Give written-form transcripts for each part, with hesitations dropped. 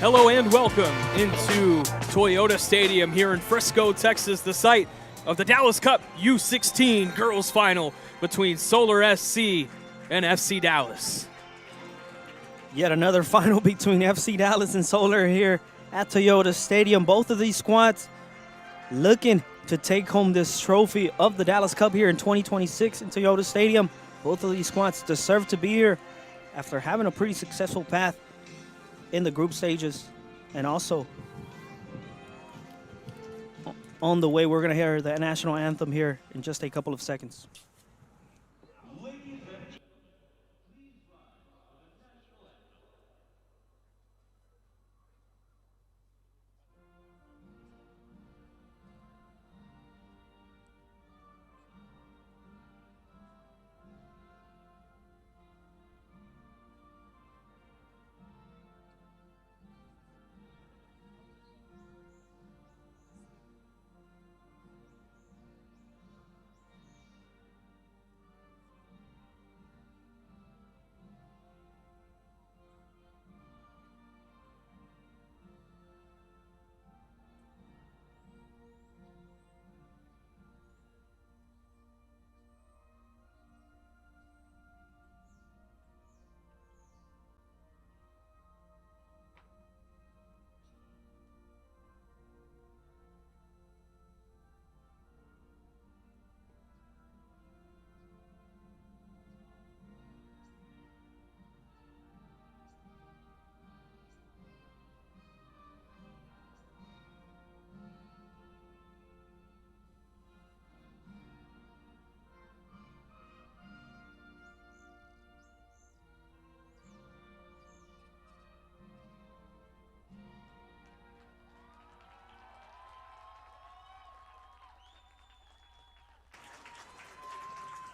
Hello and welcome into Toyota Stadium here in Frisco, Texas, the site of the Dallas Cup U16 Girls Final between Solar SC and FC Dallas. Yet another final between FC Dallas and Solar here at Toyota Stadium. Both of these squads looking to take home this trophy of the Dallas Cup here in 2026 in Toyota Stadium. Both of these squads deserve to be here after having a pretty successful path in the group stages. And also, on the way, we're going to hear the national anthem here in just a couple of seconds.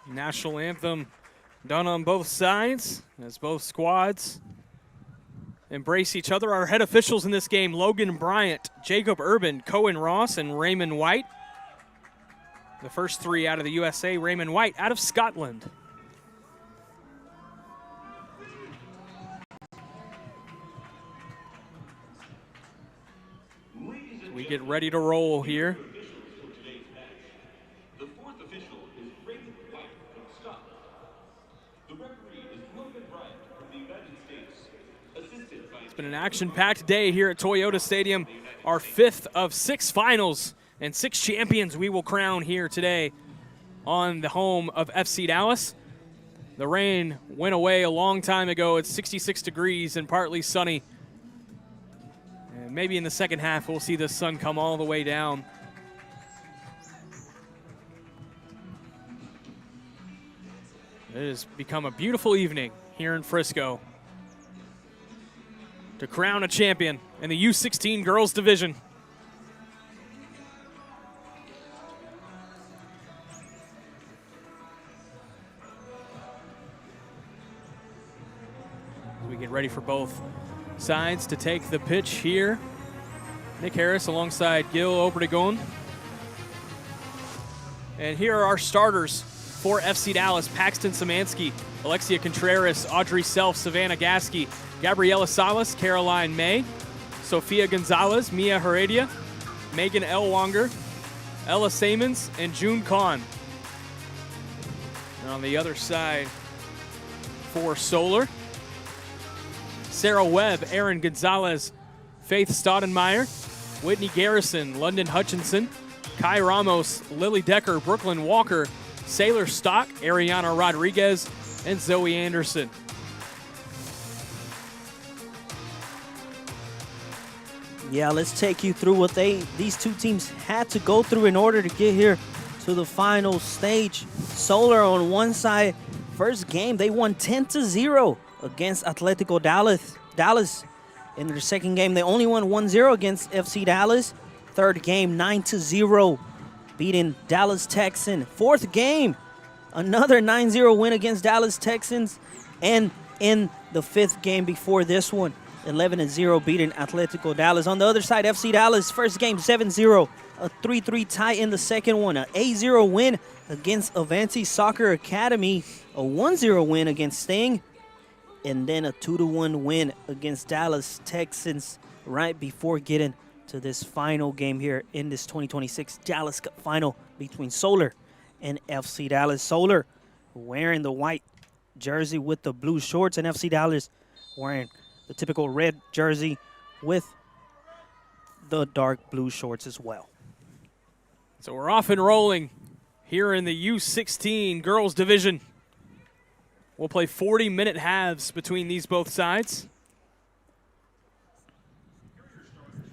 National anthem done on both sides as both squads embrace each other. Our head officials in this game: Logan Bryant, Jacob Urban, Cohen Ross, and Raymond White. The first three out of the USA, Raymond White out of Scotland. We get ready to roll here. It's been an action-packed day here at Toyota Stadium. Our fifth of 6 finals and 6 champions we will crown here today on the home of FC Dallas. The rain went away a long time ago. It's 66 degrees and partly sunny. And maybe in the second half we'll see the sun come all the way down. It has become a beautiful evening here in Frisco to crown a champion in the U16 girls division. As we get ready for both sides to take the pitch here, Nick Harris alongside Gil Obregon. And here are our starters for FC Dallas: Paxton Szymanski, Alexia Contreras, Audrey Self, Savannah Gasky, Gabriela Salas, Caroline May, Sofia Gonzalez, Mia Heredia, Megan Elwanger, Ella Samons, and June Kahn. And on the other side for Solar, Sarah Webb, Aaron Gonzalez, Faith Staudenmeyer, Whitney Garrison, London Hutchinson, Kai Ramos, Lily Decker, Brooklyn Walker, Sailor Stock, Ariana Rodriguez, and Zoe Anderson. Yeah, let's take you through what these two teams had to go through in order to get here to the final stage. Solar on one side, first game, they won 10-0 against Atletico Dallas. In their second game, they only won 1-0 against FC Dallas. Third game, 9-0, beating Dallas Texan. Fourth game, another 9-0 win against Dallas Texans. And in the fifth game before this one, 11-0 beating Atletico Dallas. On the other side, FC Dallas, first game 7-0, a 3-3 tie in the second one, an 8-0 win against Avanti Soccer Academy, a 1-0 win against Sting, and then a 2-1 win against Dallas Texans. right before getting to this final game here in this 2026 Dallas Cup final between Solar and FC Dallas. Solar wearing the white jersey with the blue shorts, and FC Dallas wearing the typical red jersey with the dark blue shorts as well. So we're off and rolling here in the U16 girls division. We'll play 40-minute halves between these both sides.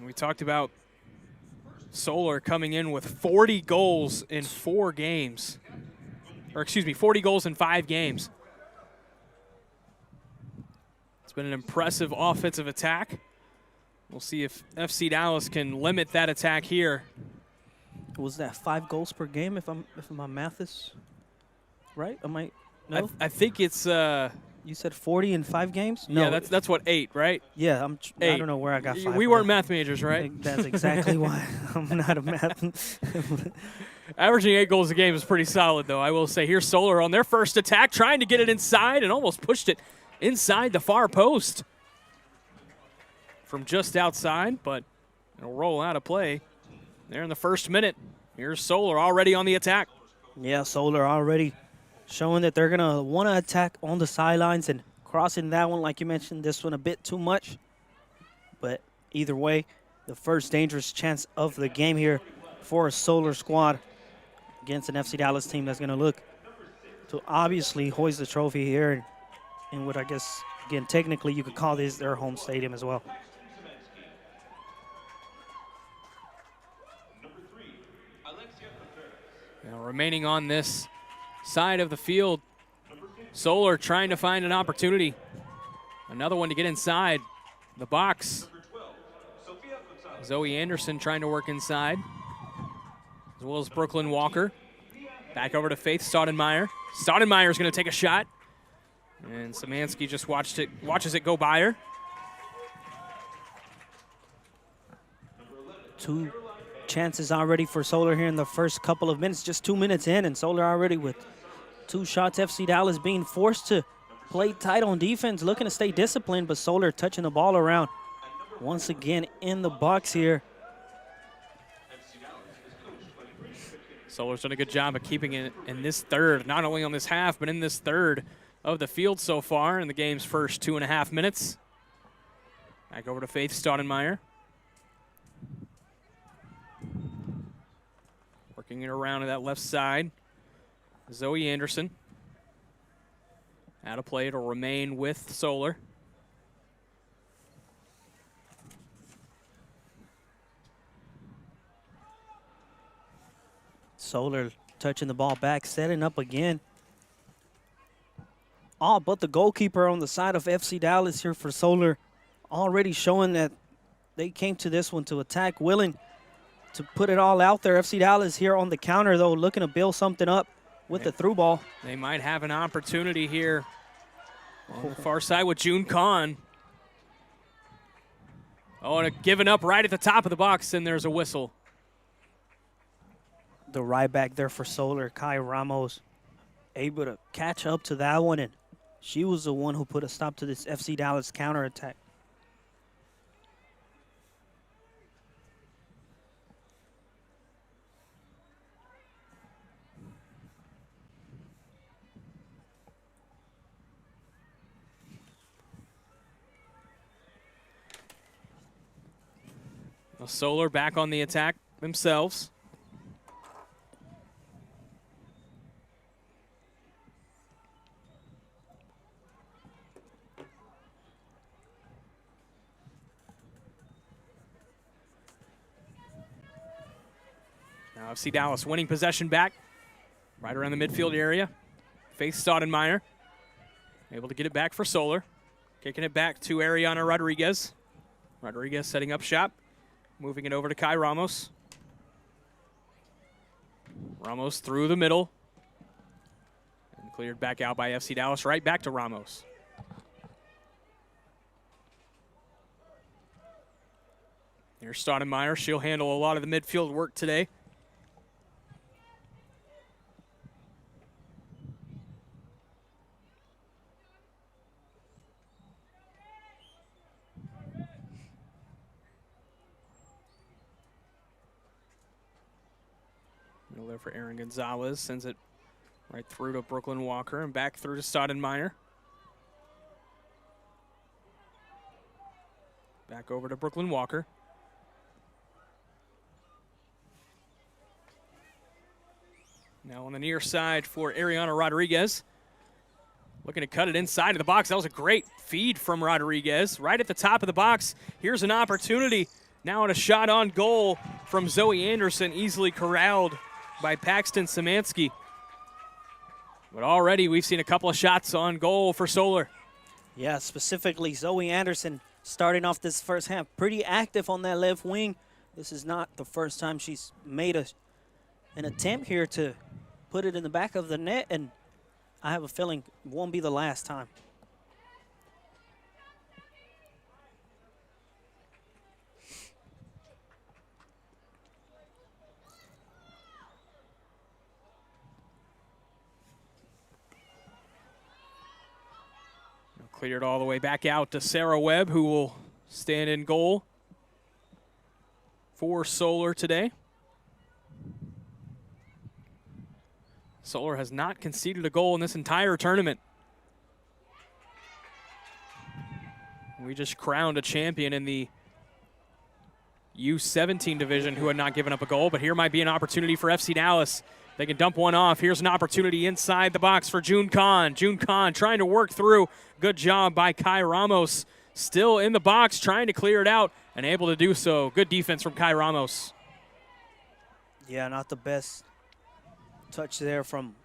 We talked about Solar coming in with 40 goals in 4 games. Or excuse me, 40 goals in 5 games. It's been an impressive offensive attack. We'll see if FC Dallas can limit that attack here. Was that 5 goals per game? If my math is right, no. I think it's. You said 40 in 5 games? No, yeah, that's what 8, right? Yeah, I don't know where I got 5. We weren't math majors, right? That's exactly why I'm not a math. Averaging 8 goals a game is pretty solid, though. I will say, here's Solar on their first attack, trying to get it inside and almost pushed it inside the far post from just outside, but it'll roll out of play there in the first minute. Here's Solar already on the attack. Yeah, Solar already showing that they're going to want to attack on the sidelines and crossing that one, like you mentioned, this one a bit too much. But either way, the first dangerous chance of the game here for a Solar squad against an FC Dallas team that's going to look to obviously hoist the trophy here in what I guess, again, technically you could call this their home stadium as well. Now remaining on this side of the field, Solar trying to find an opportunity. Another one to get inside the box. Zoe Anderson trying to work inside, as well as Brooklyn Walker. Back over to Faith Staudenmeyer. Staudenmeyer's going to take a shot, and Szymanski just watches it go by her. 2 chances already for Solar here in the first couple of minutes. Just 2 minutes in, and Solar already with 2 shots. FC Dallas being forced to play tight on defense, looking to stay disciplined, but Solar touching the ball around once again in the box here. Solar's done a good job of keeping it in this third, not only on this half, but in this third of the field so far in the game's first 2.5 minutes. Back over to Faith Staudenmeyer. Working it around to that left side. Zoe Anderson. Out of play, it'll remain with Solar. Solar touching the ball back, setting up again. All but the goalkeeper on the side of FC Dallas here for Solar, already showing that they came to this one to attack, willing to put it all out there. FC Dallas here on the counter, though, looking to build something up with the through ball. They might have an opportunity here on the far side with June Kahn. Oh, and giving up right at the top of the box, and there's a whistle. The right back there for Solar, Kai Ramos, able to catch up to that one, and she was the one who put a stop to this FC Dallas counterattack. Solar back on the attack themselves. Now FC Dallas winning possession back right around the midfield area. Faith Staudenmeyer able to get it back for Solar. Kicking it back to Ariana Rodriguez. Rodriguez setting up shop. Moving it over to Kai Ramos. Ramos through the middle. And cleared back out by FC Dallas. Right back to Ramos. Here's Staudenmeyer. She'll handle a lot of the midfield work today. Over there for Aaron Gonzalez. Sends it right through to Brooklyn Walker and back through to Stoudemire. Back over to Brooklyn Walker. Now on the near side for Ariana Rodriguez. Looking to cut it inside of the box. That was a great feed from Rodriguez. Right at the top of the box. Here's an opportunity. Now at a shot on goal from Zoe Anderson. Easily corralled by Paxton Szymanski. But already we've seen a couple of shots on goal for Solar. Yeah, specifically Zoe Anderson starting off this first half. Pretty active on that left wing. This is not the first time she's made an attempt here to put it in the back of the net, and I have a feeling it won't be the last time. Cleared all the way back out to Sarah Webb, who will stand in goal for Solar today. Solar has not conceded a goal in this entire tournament. We just crowned a champion in the U17 division who had not given up a goal, but here might be an opportunity for FC Dallas. They can dump one off. Here's an opportunity inside the box for June Kahn. June Kahn trying to work through. Good job by Kai Ramos. Still in the box, trying to clear it out, and able to do so. Good defense from Kai Ramos. Yeah, not the best touch there from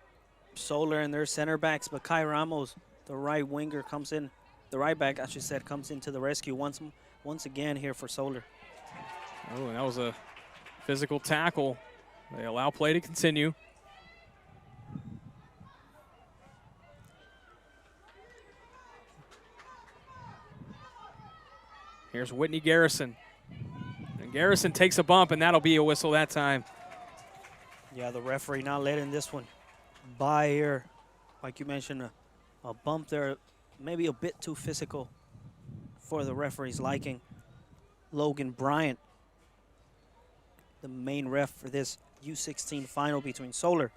Solar and their center backs, but Kai Ramos, the right winger, comes in. The right back, I should say, comes into the rescue once again here for Solar. Oh, and that was a physical tackle. They allow play to continue. Here's Whitney Garrison. And Garrison takes a bump, and that'll be a whistle that time. Yeah, the referee not letting this one by here. Like you mentioned, a bump there, maybe a bit too physical for the referee's liking. Logan Bryant, the main ref for this U16 final between Solar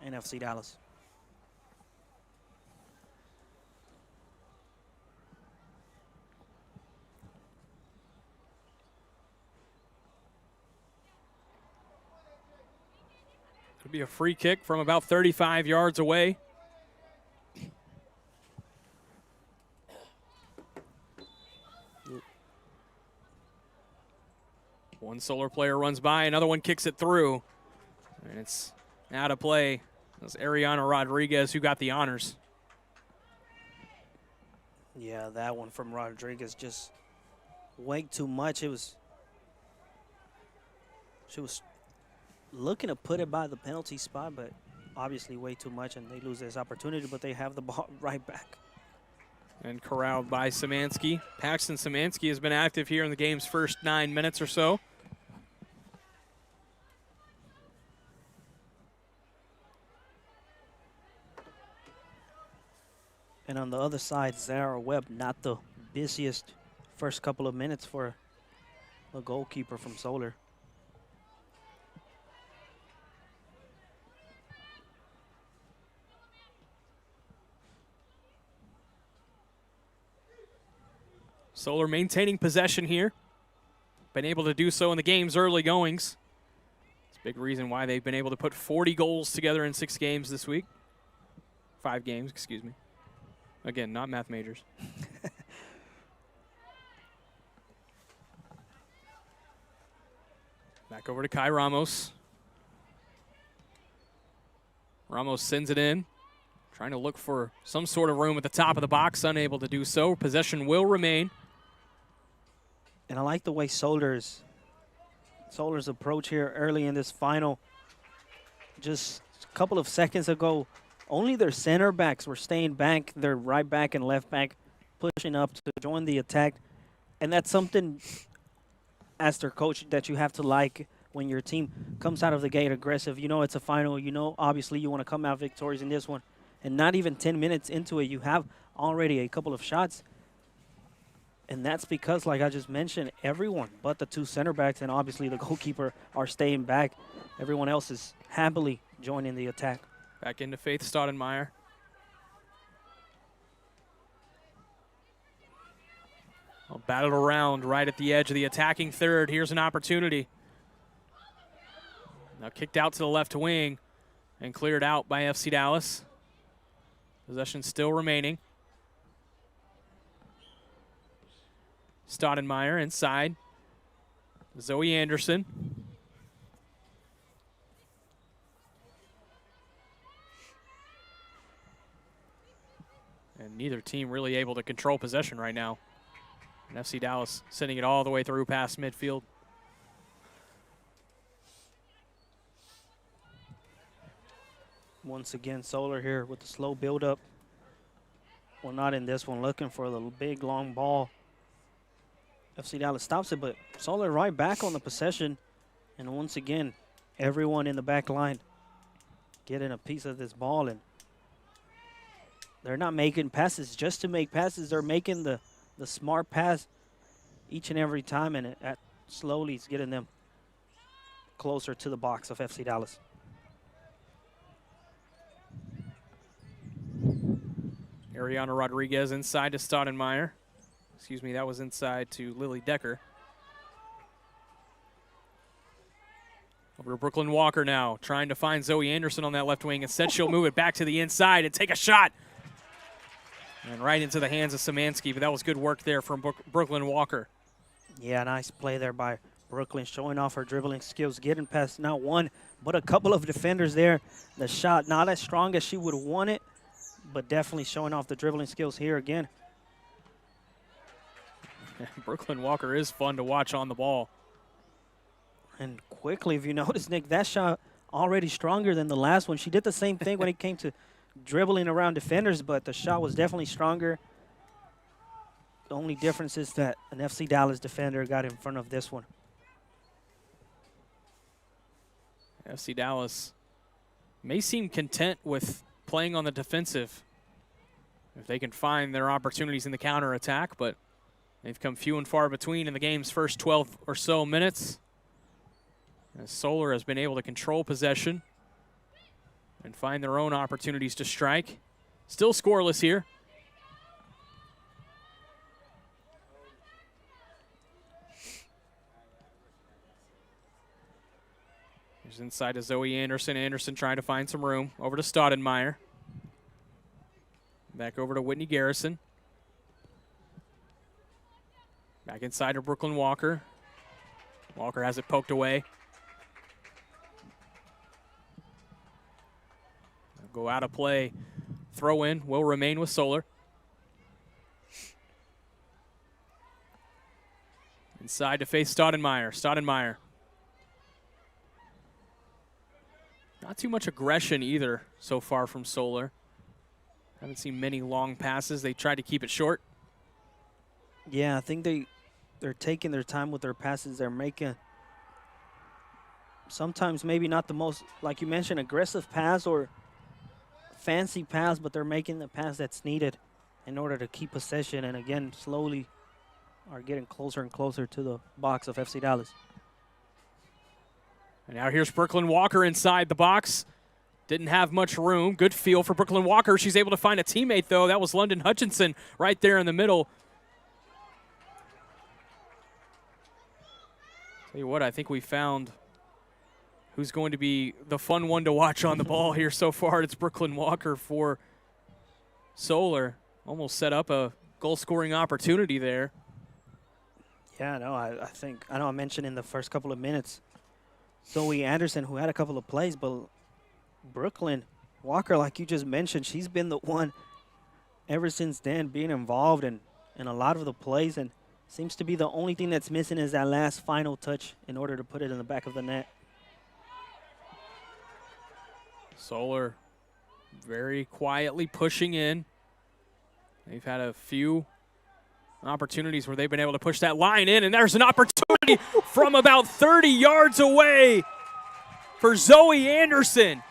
and FC Dallas. Could be a free kick from about 35 yards away. One Solar player runs by, another one kicks it through. And it's out of play. That's Ariana Rodriguez who got the honors. Yeah, that one from Rodriguez just way too much. She was looking to put it by the penalty spot, but obviously way too much, and they lose this opportunity, but they have the ball right back. And corralled by Szymanski. Paxton Szymanski has been active here in the game's first 9 minutes or so. And on the other side, Zara Webb, not the busiest first couple of minutes for a goalkeeper from Solar. Solar maintaining possession here. Been able to do so in the game's early goings. It's a big reason why they've been able to put 40 goals together in 6 games this week. 5 games, excuse me. Again, not math majors. Back over to Kai Ramos. Ramos sends it in. Trying to look for some sort of room at the top of the box, unable to do so. Possession will remain. And I like the way Solar's approach here early in this final. Just a couple of seconds ago, only their center backs were staying back, their right back and left back pushing up to join the attack. And that's something, as their coach, that you have to like when your team comes out of the gate aggressive. You know it's a final. You know obviously you want to come out victorious in this one. And not even 10 minutes into it, you have already a couple of shots. And that's because, like I just mentioned, everyone but the 2 center backs and obviously the goalkeeper are staying back. Everyone else is happily joining the attack. Back into Faith Staudenmeyer. Battled around right at the edge of the attacking third. Here's an opportunity. Now kicked out to the left wing and cleared out by FC Dallas. Possession still remaining. Staudenmeyer inside. Zoe Anderson. And neither team really able to control possession right now. And FC Dallas sending it all the way through past midfield. Once again, Solar here with the slow build-up. Well, not in this one, looking for the big, long ball. FC Dallas stops it, but Solar right back on the possession. And once again, everyone in the back line getting a piece of this ball. And they're not making passes just to make passes. They're making the smart pass each and every time, and it slowly is getting them closer to the box of FC Dallas. Ariana Rodriguez inside to Staudenmeyer. Excuse me, that was inside to Lily Decker. Over to Brooklyn Walker now, trying to find Zoe Anderson on that left wing. Instead, she'll move it back to the inside and take a shot. And right into the hands of Szymanski, but that was good work there from Brooklyn Walker. Yeah, nice play there by Brooklyn, showing off her dribbling skills, getting past not one, but a couple of defenders there. The shot not as strong as she would want it, but definitely showing off the dribbling skills here again. Brooklyn Walker is fun to watch on the ball. And quickly, if you notice, Nick, that shot already stronger than the last one. She did the same thing when it came to dribbling around defenders, but the shot was definitely stronger. The only difference is that an FC Dallas defender got in front of this one. FC Dallas may seem content with playing on the defensive if they can find their opportunities in the counterattack, but they've come few and far between in the game's first 12 or so minutes. As Solar has been able to control possession and find their own opportunities to strike. Still scoreless here. Here's inside to Zoe Anderson. Anderson trying to find some room. Over to Staudenmeyer. Back over to Whitney Garrison. Back inside to Brooklyn Walker. Walker has it poked away. Go out of play. Throw in will remain with Solar. Inside to face Staudenmeyer. Staudenmeyer. Not too much aggression either so far from Solar. Haven't seen many long passes. They tried to keep it short. Yeah, I think they're taking their time with their passes. They're making sometimes maybe not the most, like you mentioned, aggressive pass or fancy pass, but they're making the pass that's needed in order to keep possession, and again, slowly are getting closer and closer to the box of FC Dallas. And now here's Brooklyn Walker inside the box. Didn't have much room. Good feel for Brooklyn Walker. She's able to find a teammate, though. That was London Hutchinson right there in the middle. Tell you what, I think we found who's going to be the fun one to watch on the ball here so far. It's Brooklyn Walker for Solar. Almost set up a goal-scoring opportunity there. Yeah, no, I think, I know I mentioned in the first couple of minutes, Zoe Anderson, who had a couple of plays, but Brooklyn Walker, like you just mentioned, she's been the one ever since then being involved in a lot of the plays, and seems to be the only thing that's missing is that last final touch in order to put it in the back of the net. Solar very quietly pushing in. They've had a few opportunities where they've been able to push that line in, and there's an opportunity from about 30 yards away for Zoe Anderson.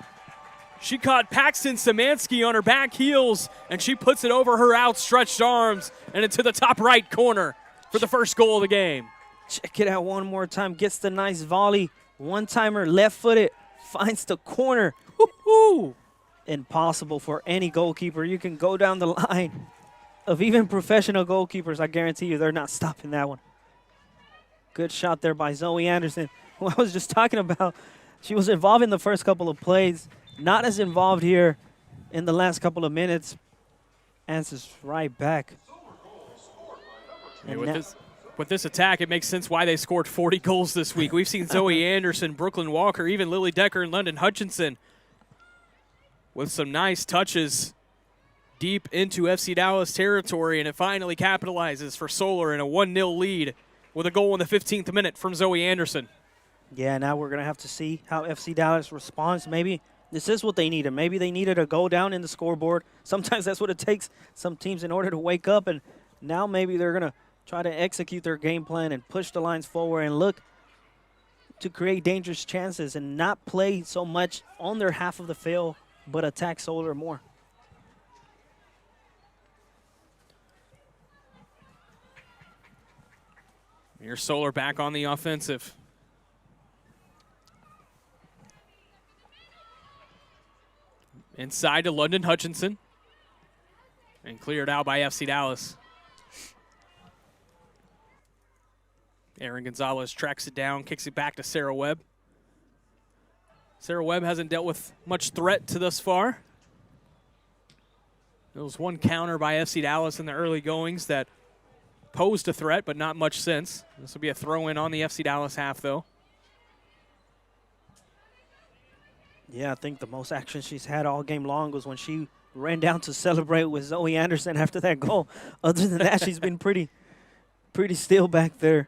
She caught Paxton Szymanski on her back heels, and she puts it over her outstretched arms and into the top right corner for the first goal of the game. Check it out one more time. Gets the nice volley. One-timer, left-footed, finds the corner. Woo-hoo! Impossible for any goalkeeper. You can go down the line of even professional goalkeepers. I guarantee you they're not stopping that one. Good shot there by Zoe Anderson, who I was just talking about. She was involved in the first couple of plays, not as involved here in the last couple of minutes. Answers right back. And with this attack, it makes sense why they scored 40 goals this week. We've seen Zoe Anderson, Brooklyn Walker, even Lily Decker and London Hutchinson with some nice touches deep into FC Dallas territory, and it finally capitalizes for Solar in a 1-0 lead with a goal in the 15th minute from Zoe Anderson. Yeah, now we're going to have to see how FC Dallas responds. Maybe this is what they needed. Maybe they needed a goal down in the scoreboard. Sometimes that's what it takes some teams in order to wake up, and now maybe they're going to try to execute their game plan and push the lines forward and look to create dangerous chances and not play so much on their half of the field, but attack Solar more. Here's Solar back on the offensive. Inside to London Hutchinson. And cleared out by FC Dallas. Aaron Gonzalez tracks it down, kicks it back to Sarah Webb. Sarah Webb hasn't dealt with much threat to thus far. There was one counter by FC Dallas in the early goings that posed a threat, but not much since. This will be a throw-in on the FC Dallas half, though. Yeah, I think the most action she's had all game long was when she ran down to celebrate with Zoe Anderson after that goal. Other than that, she's been pretty still back there.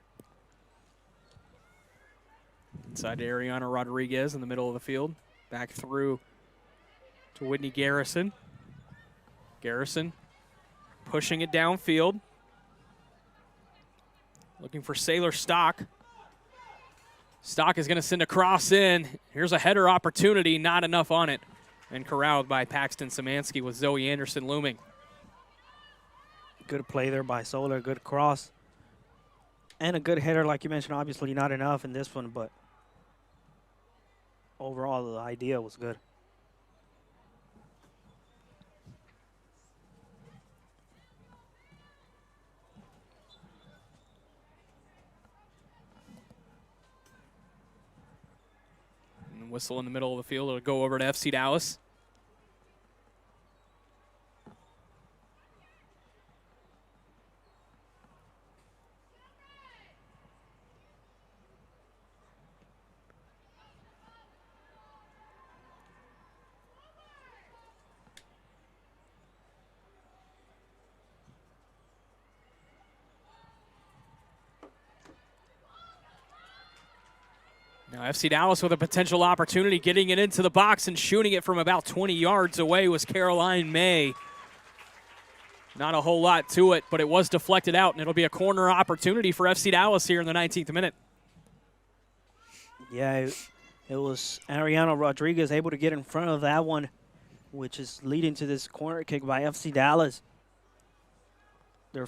Inside to Ariana Rodriguez in the middle of the field. Back through to Whitney Garrison. Garrison pushing it downfield. Looking for Sailor Stock. Stock is going to send a cross in. Here's a header opportunity, not enough on it. And corralled by Paxton Szymanski with Zoe Anderson looming. Good play there by Solar, good cross. And a good header, like you mentioned, obviously not enough in this one, but overall the idea was good. And whistle in the middle of the field. It'll go over to FC Dallas. Now FC Dallas with a potential opportunity, getting it into the box and shooting it from about 20 yards away was Caroline May. Not a whole lot to it, but it was deflected out, and it'll be a corner opportunity for FC Dallas here in the 19th minute. Yeah, it was Ariana Rodriguez able to get in front of that one, which is leading to this corner kick by FC Dallas. Their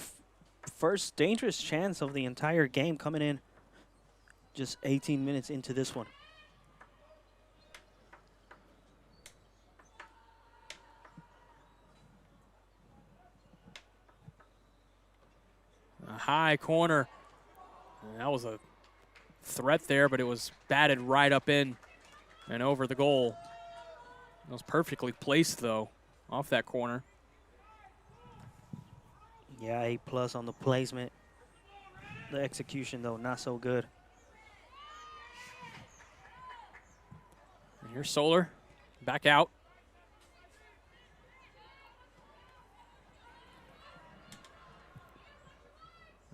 first dangerous chance of the entire game coming in just 18 minutes into this one. A high corner. And that was a threat there, but it was batted right up in and over the goal. It was perfectly placed, though, off that corner. Yeah, A+ on the placement. The execution, though, not so good. And here's Solar, back out.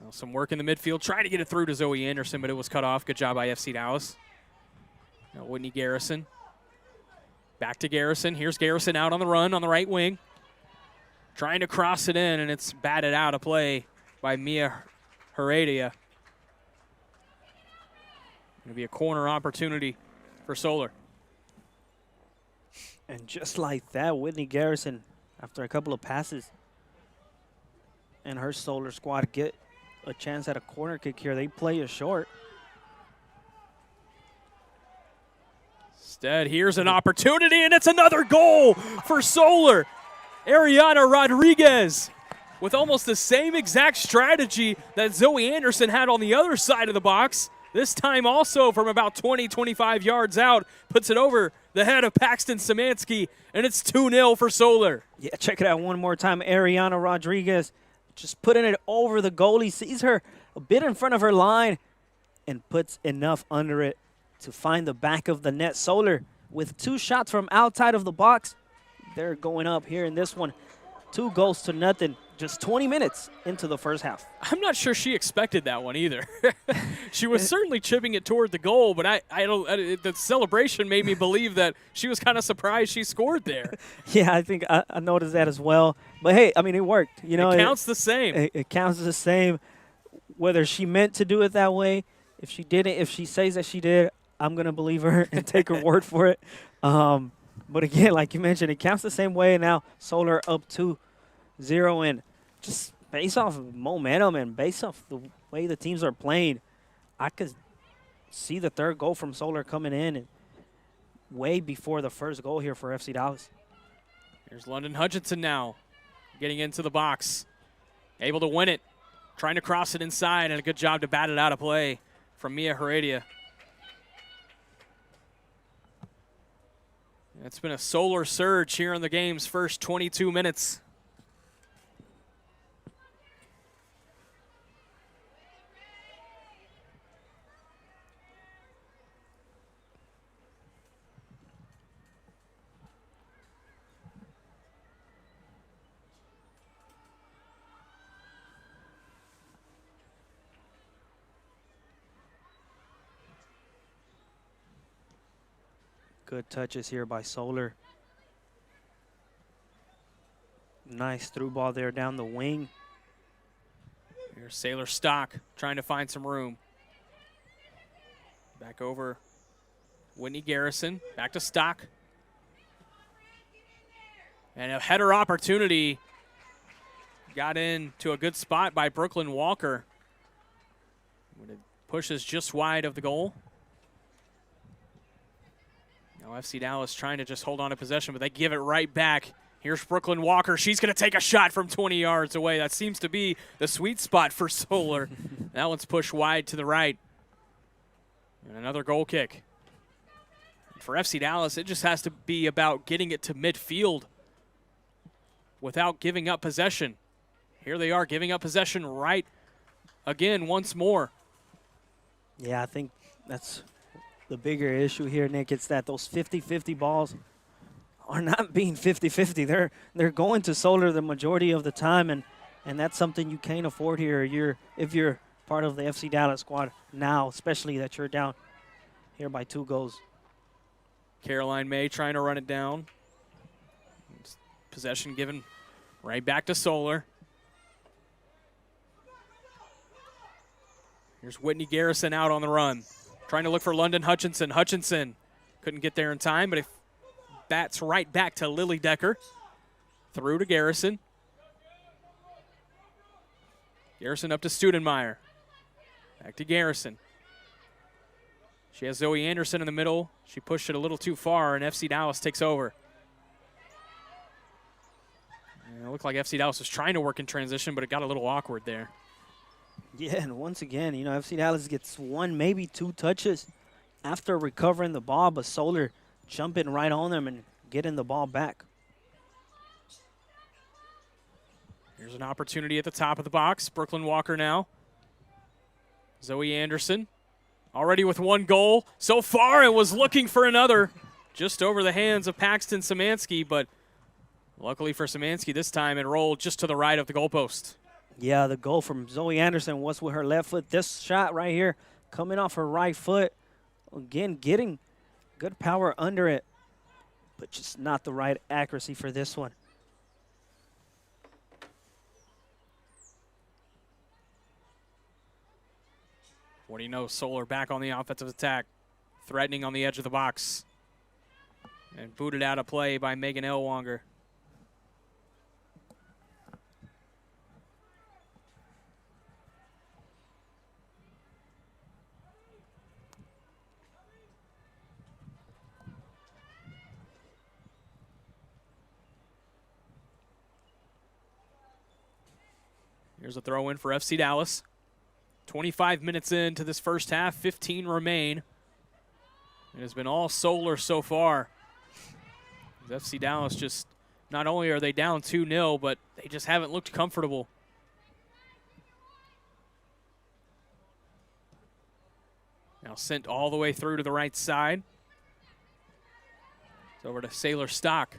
Well, some work in the midfield, trying to get it through to Zoe Anderson, but it was cut off. Good job by FC Dallas. Now Whitney Garrison. Back to Garrison. Here's Garrison out on the run on the right wing. Trying to cross it in, and it's batted out of play by Mia Heredia. Going to be a corner opportunity for Solar. And just like that, Whitney Garrison, after a couple of passes, and her Solar squad get a chance at a corner kick here. They play it short. Instead, here's an opportunity, and it's another goal for Solar. Ariana Rodriguez with almost the same exact strategy that Zoe Anderson had on the other side of the box. This time also from about 20, 25 yards out, puts it over the head of Paxton Szymanski, and it's 2-0 for Solar. Yeah, check it out one more time. Ariana Rodriguez just putting it over the goalie, sees her a bit in front of her line, and puts enough under it to find the back of the net. Solar with 2 shots from outside of the box. They're going up here in this one. 2-0 just 20 minutes into the first half. I'm not sure she expected that one either. She was certainly chipping it toward the goal, but I don't. The celebration made me believe that she was kind of surprised she scored there. Yeah, I think I noticed that as well. But hey, I mean, it worked. You know, it counts the same. It counts the same. Whether she meant to do it that way, if she didn't, if she says that she did, I'm gonna believe her and take her word for it. But again, like you mentioned, it counts the same way. Now Solar up 2-0, and just based off of momentum and based off the way the teams are playing, I could see the third goal from Solar coming in and way before the first goal here for FC Dallas. Here's London Hutchinson now getting into the box, able to win it, trying to cross it inside, and a good job to bat it out of play from Mia Heredia. It's been a Solar surge here in the game's first 22 minutes. Good touches here by Solar. Nice through ball there down the wing. Here's Sailor Stock trying to find some room. Back over Whitney Garrison. Back to Stock. And a header opportunity. Got into a good spot by Brooklyn Walker. When it pushes just wide of the goal. Now FC Dallas trying to just hold on to possession, but they give it right back. Here's Brooklyn Walker. She's going to take a shot from 20 yards away. That seems to be the sweet spot for Solar. That one's pushed wide to the right. And another goal kick. And for FC Dallas, it just has to be about getting it to midfield without giving up possession. Here they are giving up possession right again once more. Yeah, I think that's the bigger issue here, Nick. It's that those 50-50 balls are not being 50-50. They're going to Solar the majority of the time, and that's something you can't afford here. If you're part of the FC Dallas squad now, especially that you're down here by 2 goals. Caroline May trying to run it down. Possession given right back to Solar. Here's Whitney Garrison out on the run. Trying to look for London Hutchinson. Hutchinson couldn't get there in time, but that's right back to Lily Decker. Through to Garrison. Garrison up to Studenmeyer. Back to Garrison. She has Zoe Anderson in the middle. She pushed it a little too far, and FC Dallas takes over. And it looked like FC Dallas was trying to work in transition, but it got a little awkward there. Yeah, and once again, you know, FC Dallas gets 1, maybe 2 touches after recovering the ball, but Solar jumping right on them and getting the ball back. Here's an opportunity at the top of the box. Brooklyn Walker now. Zoe Anderson already with 1 goal so far and was looking for another just over the hands of Paxton Szymanski, but luckily for Szymanski this time it rolled just to the right of the goalpost. Yeah, the goal from Zoe Anderson was with her left foot. This shot right here coming off her right foot. Again, getting good power under it, but just not the right accuracy for this one. What do you know? Solar back on the offensive attack, threatening on the edge of the box. And booted out of play by Megan Elwanger. Here's a throw in for FC Dallas. 25 minutes into this first half, 15 remain. It has been all Solar so far. FC Dallas just, not only are they down 2-0, but they just haven't looked comfortable. Now sent all the way through to the right side. It's over to Sailor Stock.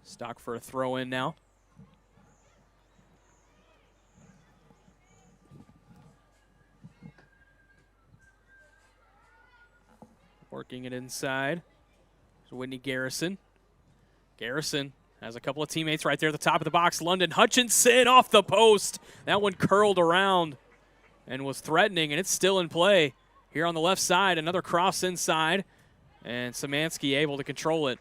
Stock for a throw in now. Working it inside. There's Whitney Garrison. Garrison has a couple of teammates right there at the top of the box. London Hutchinson off the post. That one curled around and was threatening, and it's still in play. Here on the left side, another cross inside, and Szymanski able to control it.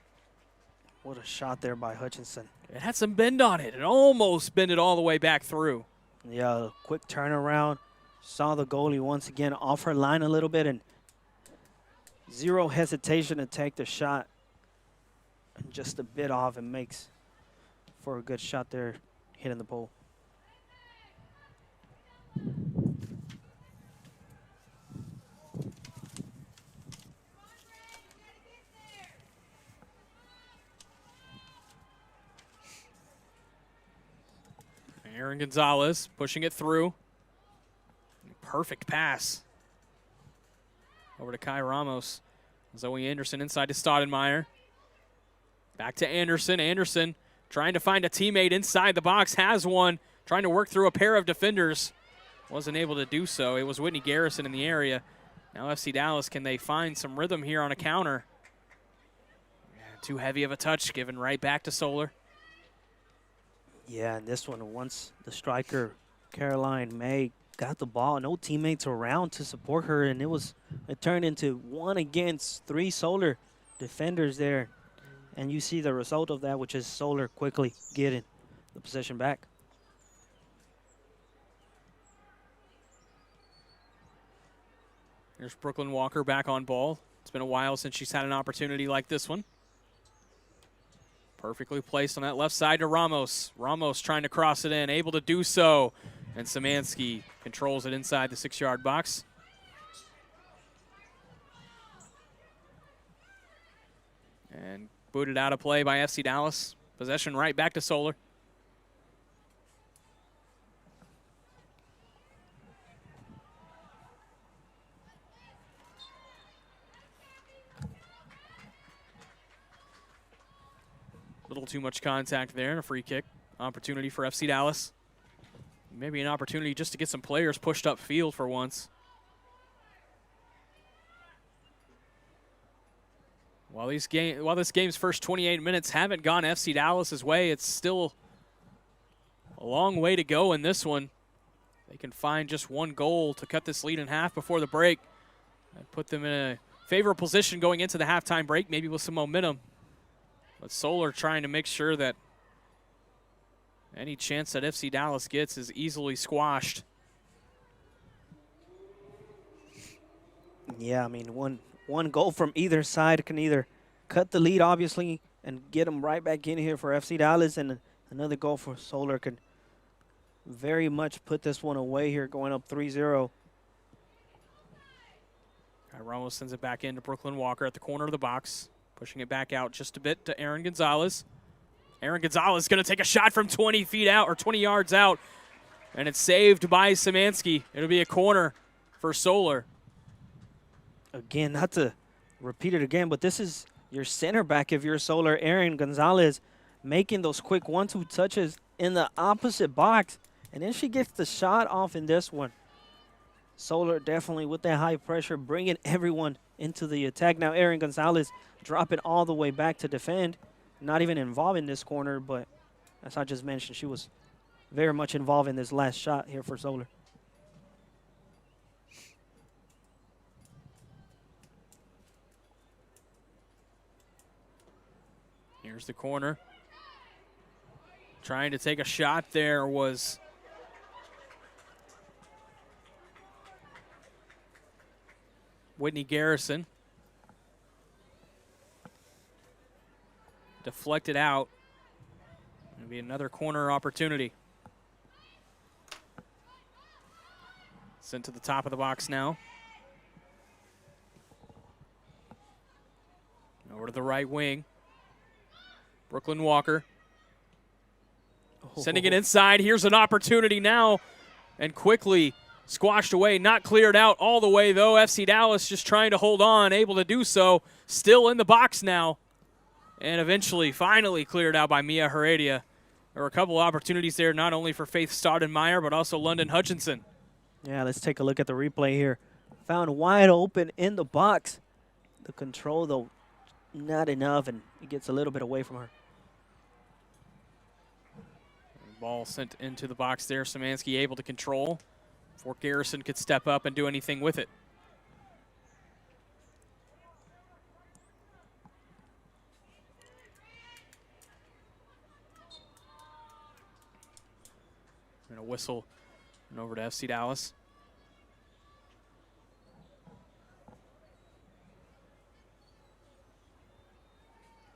What a shot there by Hutchinson. It had some bend on it. It almost bent it all the way back through. Yeah, quick turnaround. Saw the goalie once again off her line a little bit, and zero hesitation to take the shot. And just a bit off and makes for a good shot there, hitting the pole. Aaron Gonzalez pushing it through. Perfect pass. Over to Kai Ramos. Zoe Anderson inside to Stoudemire. Back to Anderson. Anderson trying to find a teammate inside the box. Has one. Trying to work through a pair of defenders. Wasn't able to do so. It was Whitney Garrison in the area. Now FC Dallas, can they find some rhythm here on a counter? Yeah, too heavy of a touch given right back to Solar. Yeah, and this one, once the striker, Caroline May, got the ball, no teammates around to support her, and it turned into 1 against 3 Solar defenders there. And you see the result of that, which is Solar quickly getting the possession back. Here's Brooklyn Walker back on ball. It's been a while since she's had an opportunity like this one. Perfectly placed on that left side to Ramos. Ramos trying to cross it in, able to do so. And Szymanski controls it inside the 6-yard box. And booted out of play by FC Dallas. Possession right back to Solar. A little too much contact there and a free kick. Opportunity for FC Dallas. Maybe an opportunity just to get some players pushed up field for once. While this game's first 28 minutes haven't gone FC Dallas's way, it's still a long way to go in this one. They can find just one goal to cut this lead in half before the break and put them in a favorable position going into the halftime break, maybe with some momentum. But Solar trying to make sure that any chance that FC Dallas gets is easily squashed. Yeah, I mean, one goal from either side can either cut the lead, obviously, and get them right back in here for FC Dallas, and another goal for Solar can very much put this one away here, going up 3-0. Ramos sends it back into Brooklyn Walker at the corner of the box. Pushing it back out just a bit to Aaron Gonzalez. Aaron Gonzalez going to take a shot from 20 feet out, or 20 yards out. And it's saved by Szymanski. It'll be a corner for Solar. Again, not to repeat it again, but this is your center back if you're Solar, Aaron Gonzalez, making those quick 1-2 touches in the opposite box. And then she gets the shot off in this one. Solar definitely with that high pressure, bringing everyone into the attack. Now Aaron Gonzalez dropping all the way back to defend. Not even involved in this corner, but as I just mentioned, she was very much involved in this last shot here for Solar. Here's the corner. Trying to take a shot there was Whitney Garrison. Deflected out. Gonna be another corner opportunity. Sent to the top of the box now. Over to the right wing. Brooklyn Walker. Sending it inside. Here's an opportunity now. And quickly squashed away. Not cleared out all the way, though. FC Dallas just trying to hold on. Able to do so. Still in the box now. And eventually, finally cleared out by Mia Heredia. There were a couple opportunities there, not only for Faith Staudenmeyer, but also London Hutchinson. Yeah, let's take a look at the replay here. Found wide open in the box. The control, though, not enough, and it gets a little bit away from her. Ball sent into the box there. Szymanski able to control before Garrison could step up and do anything with it. And a whistle and over to FC Dallas.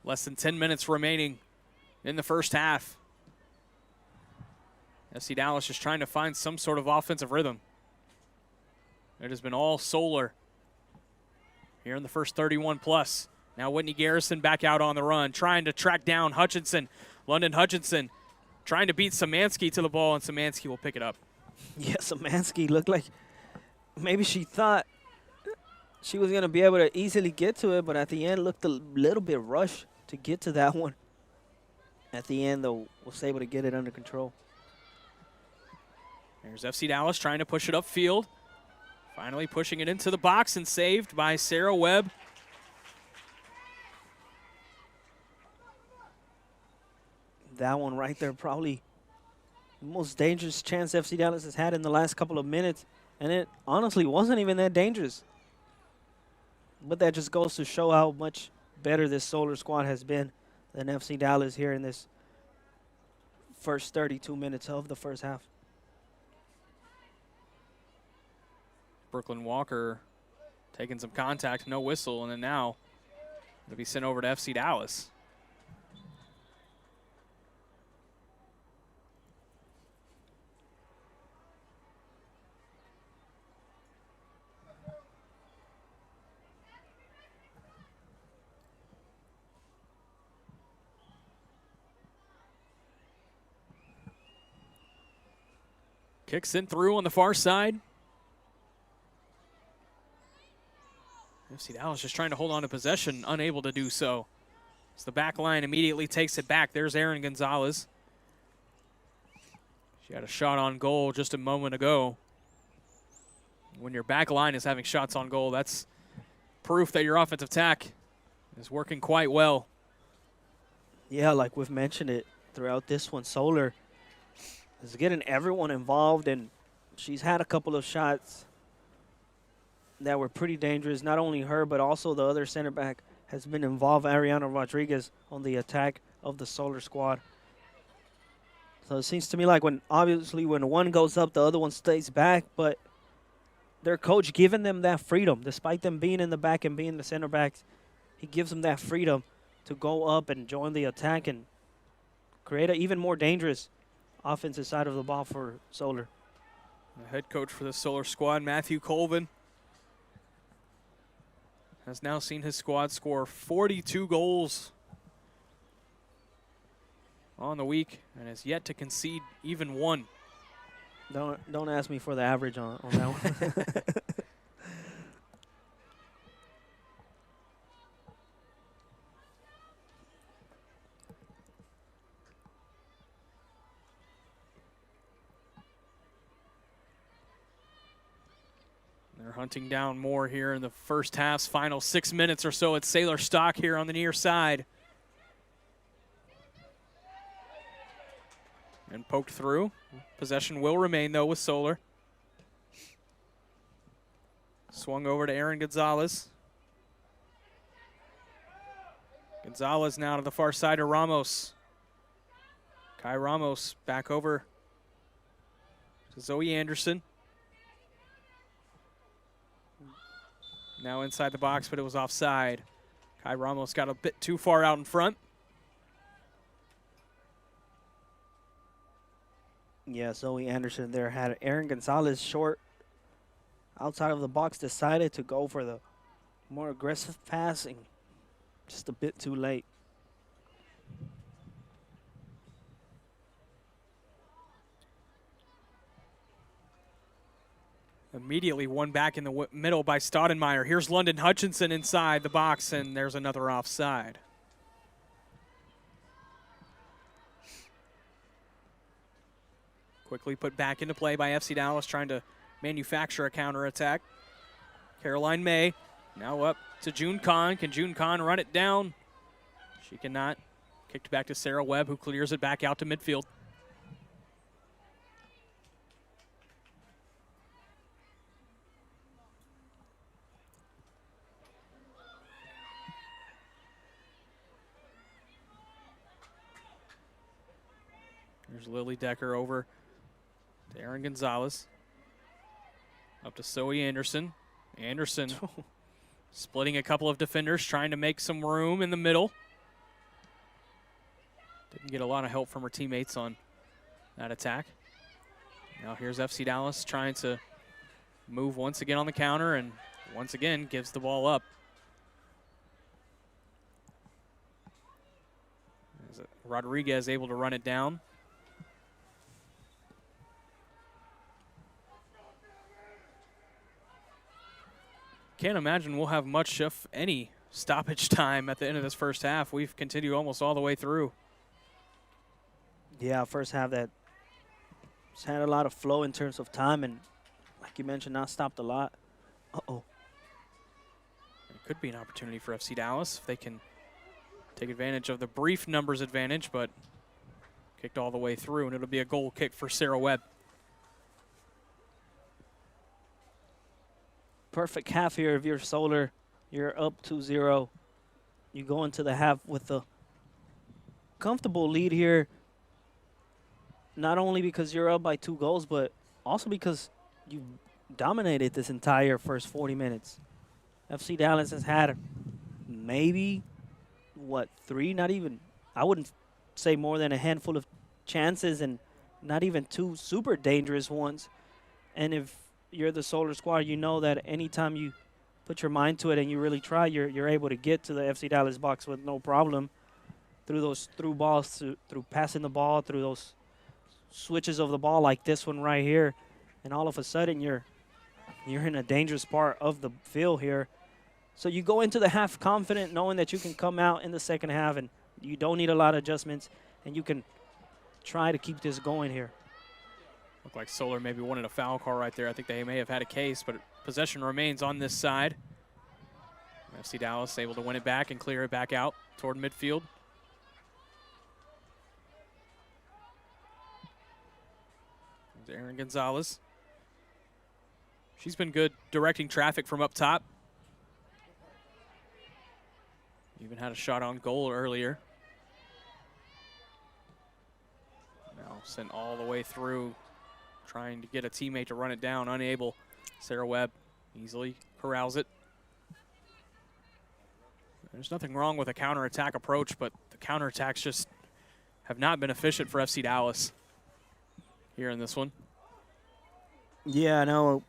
Less than 10 minutes remaining in the first half. FC Dallas just trying to find some sort of offensive rhythm. It has been all Solar here in the first 31 plus. Now Whitney Garrison back out on the run, trying to track down Hutchinson. London Hutchinson trying to beat Szymanski to the ball, and Szymanski will pick it up. Yeah, Szymanski looked like maybe she thought she was going to be able to easily get to it, but at the end looked a little bit rushed to get to that one. At the end, though, was able to get it under control. There's FC Dallas trying to push it upfield. Finally pushing it into the box and saved by Sarah Webb. That one right there, probably the most dangerous chance FC Dallas has had in the last couple of minutes. And it honestly wasn't even that dangerous. But that just goes to show how much better this Solar squad has been than FC Dallas here in this first 32 minutes of the first half. Brooklyn Walker taking some contact, no whistle, and then now it'll be sent over to FC Dallas. Kick sent through on the far side. FC Dallas just trying to hold on to possession, unable to do so. As the back line immediately takes it back. There's Erin Gonzalez. She had a shot on goal just a moment ago. When your back line is having shots on goal, that's proof that your offensive attack is working quite well. Yeah, like we've mentioned it throughout this one, Solar is getting everyone involved, and she's had a couple of shots that were pretty dangerous. Not only her, but also the other center back has been involved, Ariana Rodriguez, on the attack of the Solar squad. So it seems to me like obviously when one goes up, the other one stays back, but their coach giving them that freedom, despite them being in the back and being the center backs, he gives them that freedom to go up and join the attack and create an even more dangerous offensive side of the ball for Solar. The head coach for the Solar squad, Matthew Colvin, has now seen his squad score 42 goals on the week and has yet to concede even one. Don't ask me for the average on that one. They're hunting down more here in the first half's final 6 minutes or so. It's Sailor Stock here on the near side. And poked through. Possession will remain, though, with Solar. Swung over to Erin Gonzalez. Gonzalez now to the far side of Ramos. Kai Ramos back over to Zoe Anderson. Now inside the box, but it was offside. Kai Ramos got a bit too far out in front. Yeah, Zoe Anderson there had Aaron Gonzalez short outside of the box, decided to go for the more aggressive passing. Just a bit too late. Immediately one back in the middle by Staudenmeyer. Here's London Hutchinson inside the box, and there's another offside. Quickly put back into play by FC Dallas, trying to manufacture a counterattack. Caroline May now up to June Kahn. Can June Kahn run it down? She cannot. Kicked back to Sarah Webb, who clears it back out to midfield. There's Lily Decker over to Aaron Gonzalez. Up to Zoe Anderson. Anderson splitting a couple of defenders, trying to make some room in the middle. Didn't get a lot of help from her teammates on that attack. Now here's FC Dallas trying to move once again on the counter, and once again gives the ball up. Rodriguez able to run it down. Can't imagine we'll have much, if any, stoppage time at the end of this first half. We've continued almost all the way through. Yeah, first half that just had a lot of flow in terms of time, and like you mentioned, not stopped a lot. Uh-oh. It could be an opportunity for FC Dallas if they can take advantage of the brief numbers advantage, but kicked all the way through, and it'll be a goal kick for Sarah Webb. Perfect half here if you're Solar. You're up 2-0. You go into the half with a comfortable lead here, not only because you're up by 2 goals, but also because you dominated this entire first 40 minutes. FC Dallas has had maybe, 3? Not even, I wouldn't say more than a handful of chances, and not even 2 super dangerous ones. And if you're the Solar squad, you know that anytime you put your mind to it and you really try, you're able to get to the FC Dallas box with no problem through those through balls, through passing the ball, through those switches of the ball like this one right here, and all of a sudden you're in a dangerous part of the field here. So you go into the half confident, knowing that you can come out in the second half and you don't need a lot of adjustments, and you can try to keep this going here. Looked like Solar maybe wanted a foul call right there. I think they may have had a case, but possession remains on this side. FC Dallas able to win it back and clear it back out toward midfield. There's Aaron Gonzalez. She's been good directing traffic from up top. Even had a shot on goal earlier. Now sent all the way through, trying to get a teammate to run it down, unable. Sarah Webb easily corrals it. There's nothing wrong with a counterattack approach, but the counterattacks just have not been efficient for FC Dallas here in this one. Yeah, I know.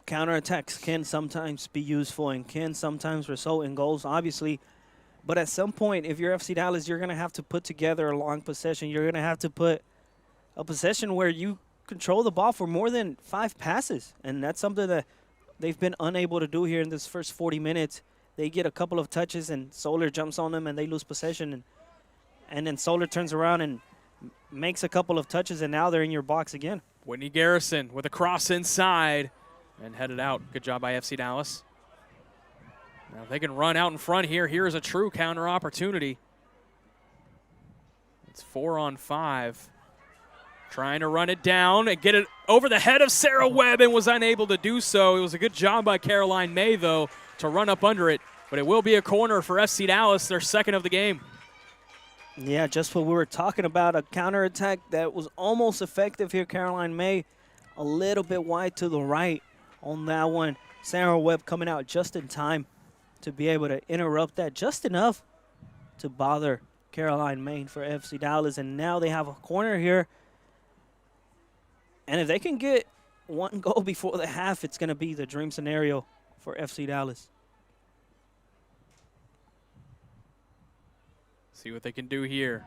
Counterattacks can sometimes be useful and can sometimes result in goals, obviously. But at some point, if you're FC Dallas, you're going to have to put together a long possession. You're going to have to put a possession where you control the ball for more than 5 passes. And that's something that they've been unable to do here in this first 40 minutes. They get a couple of touches, and Solar jumps on them, and they lose possession. And then Solar turns around and makes a couple of touches, and now they're in your box again. Whitney Garrison with a cross inside and headed out. Good job by FC Dallas. Now if they can run out in front here, here's a true counter opportunity. It's 4 on 5. Trying to run it down and get it over the head of Sarah Webb, and was unable to do so. It was a good job by Caroline May, though, to run up under it. But it will be a corner for FC Dallas, their second of the game. Yeah, just what we were talking about, a counterattack that was almost effective here. Caroline May a little bit wide to the right on that one. Sarah Webb coming out just in time to be able to interrupt that just enough to bother Caroline May for FC Dallas. And now they have a corner here. And if they can get one goal before the half, it's going to be the dream scenario for FC Dallas. See what they can do here.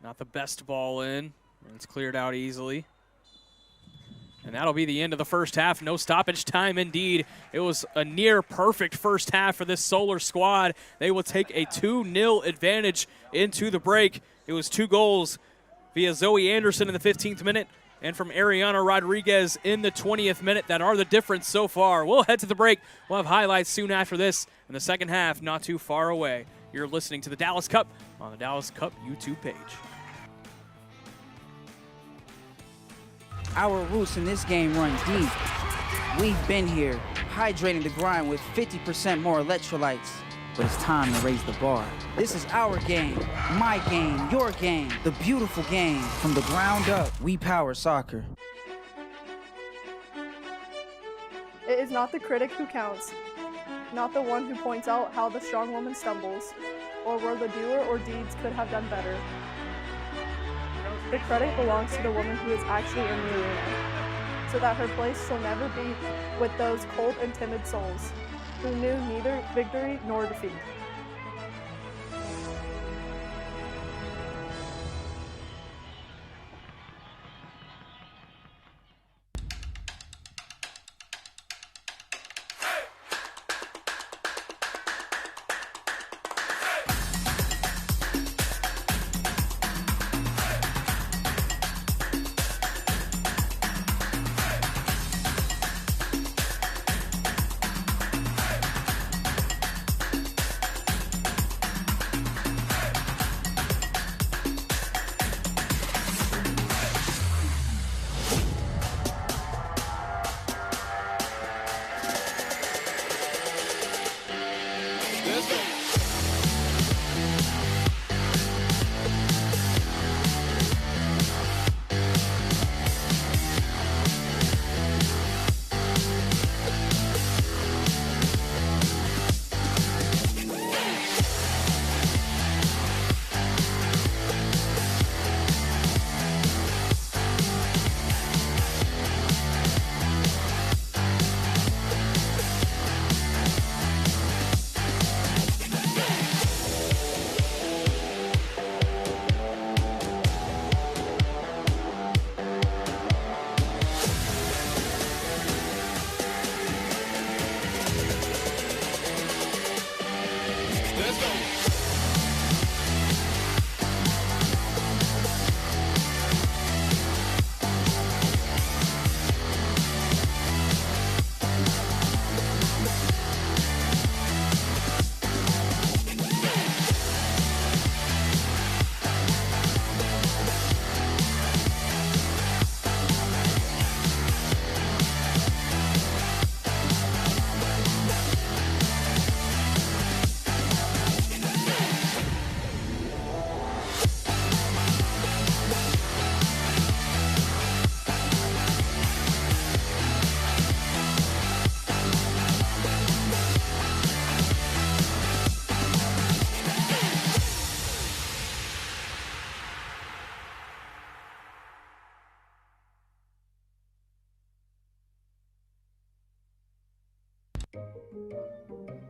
Not the best ball in. It's cleared out easily. And that'll be the end of the first half. No stoppage time indeed. It was a near perfect first half for this Solar squad. They will take a 2-0 advantage into the break. It was 2 goals via Zoe Anderson in the 15th minute and from Ariana Rodriguez in the 20th minute that are the difference so far. We'll head to the break. We'll have highlights soon after this in the second half, not too far away. You're listening to the Dallas Cup on the Dallas Cup YouTube page. Our roots in this game run deep. We've been here, hydrating the grind with 50% more electrolytes. But it's time to raise the bar. This is our game, my game, your game, the beautiful game. From the ground up, we power soccer. It is not the critic who counts, not the one who points out how the strong woman stumbles, or where the doer or deeds could have done better. The credit belongs to the woman who is actually in the arena, so that her place shall never be with those cold and timid souls, who knew neither victory nor defeat.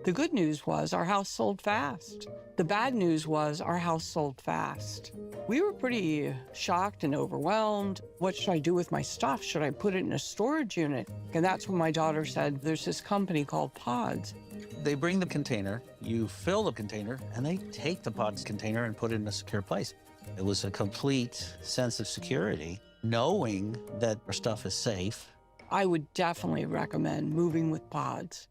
The good news was our house sold fast. The bad news was our house sold fast. We were pretty shocked and overwhelmed. What should I do with my stuff? Should I put it in a storage unit? And that's when my daughter said, there's this company called Pods. They bring the container, you fill the container, and they take the Pods container and put it in a secure place. It was a complete sense of security, knowing that our stuff is safe. I would definitely recommend moving with Pods.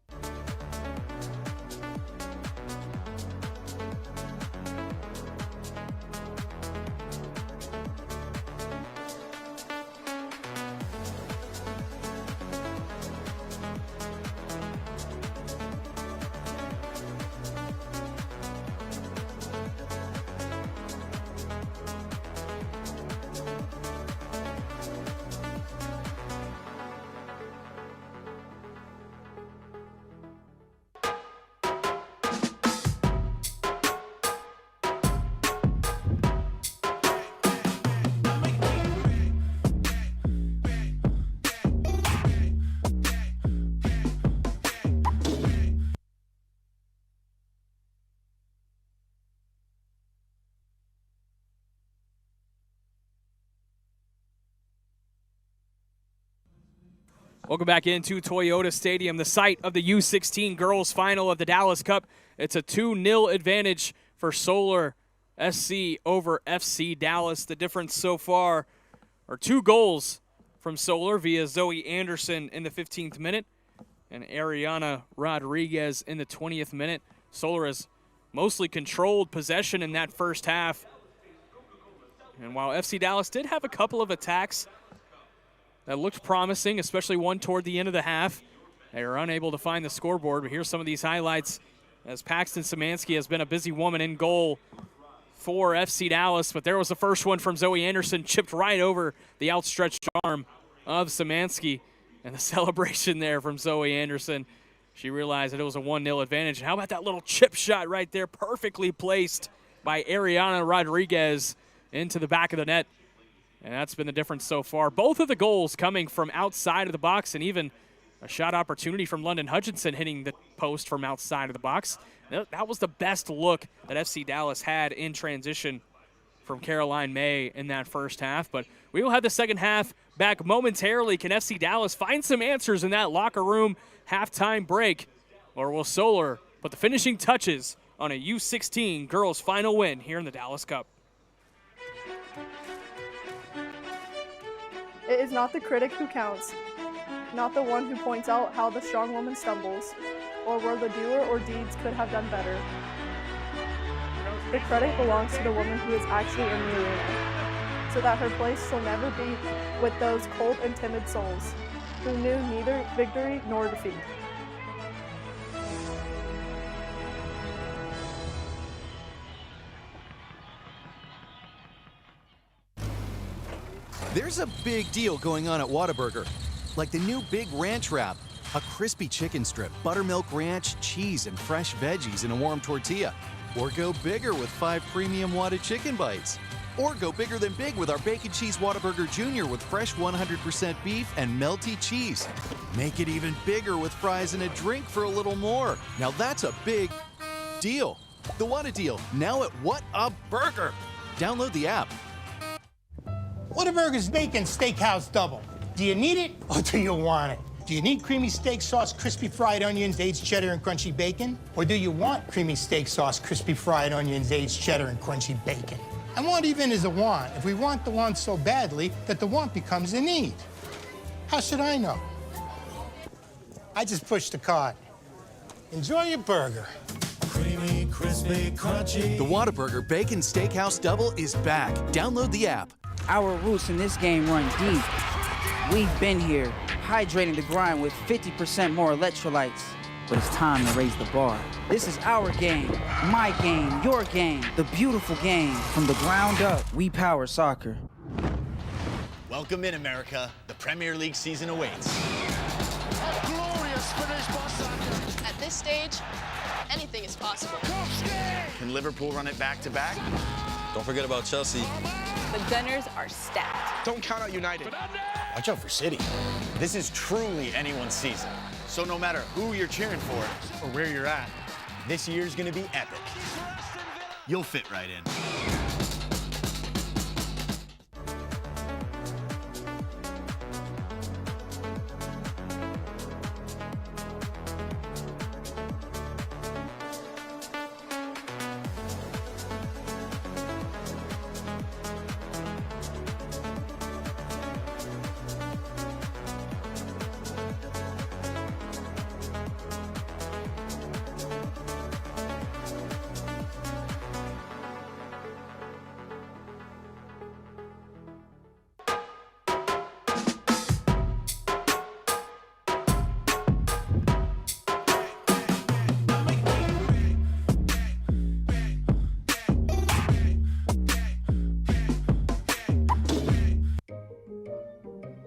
Welcome back into Toyota Stadium, the site of the U16 girls final of the Dallas Cup. It's a 2-0 advantage for Solar SC over FC Dallas. The difference so far are 2 goals from Solar via Zoe Anderson in the 15th minute and Ariana Rodriguez in the 20th minute. Solar has mostly controlled possession in that first half. And while FC Dallas did have a couple of attacks that looked promising, especially one toward the end of the half, they were unable to find the scoreboard. But here's some of these highlights as Paxton Szymanski has been a busy woman in goal for FC Dallas. But there was the first one from Zoe Anderson, chipped right over the outstretched arm of Szymanski. And the celebration there from Zoe Anderson. She realized that it was a 1-0 advantage. And how about that little chip shot right there, perfectly placed by Ariana Rodriguez into the back of the net. And that's been the difference so far. Both of the goals coming from outside of the box, and even a shot opportunity from London Hutchinson hitting the post from outside of the box. That was the best look that FC Dallas had in transition from Caroline May in that first half. But we will have the second half back momentarily. Can FC Dallas find some answers in that locker room halftime break? Or will Solar put the finishing touches on a U16 girls final win here in the Dallas Cup? It is not the critic who counts, not the one who points out how the strong woman stumbles, or where the doer or deeds could have done better. The credit belongs to the woman who is actually in the arena, so that her place shall never be with those cold and timid souls, who knew neither victory nor defeat. There's a big deal going on at Whataburger, like the new Big Ranch Wrap, a crispy chicken strip, buttermilk ranch, cheese, and fresh veggies in a warm tortilla. Or go bigger with 5 premium Whata chicken bites. Or go bigger than big with our Bacon Cheese Whataburger Jr. with fresh 100% beef and melty cheese. Make it even bigger with fries and a drink for a little more. Now that's a big deal. The Whata deal, now at What a Burger. Download the app. Whataburger's Bacon Steakhouse Double. Do you need it or do you want it? Do you need creamy steak sauce, crispy fried onions, aged cheddar, and crunchy bacon? Or do you want creamy steak sauce, crispy fried onions, aged cheddar, and crunchy bacon? And want even is a want if we want the want so badly that the want becomes a need. How should I know? I just push the card. Enjoy your burger. Creamy, crispy, crunchy. The Whataburger Bacon Steakhouse Double is back. Download the app. Our roots in this game run deep. We've been here, hydrating the grind with 50% more electrolytes. But it's time to raise the bar. This is our game, my game, your game, the beautiful game. From the ground up, we power soccer. Welcome in, America. The Premier League season awaits. A glorious finish by Saka. At this stage, anything is possible. Can Liverpool run it back-to-back? Don't forget about Chelsea. The Gunners are stacked. Don't count out United. Watch out for City. This is truly anyone's season. So no matter who you're cheering for or where you're at, this year's gonna be epic. You'll fit right in.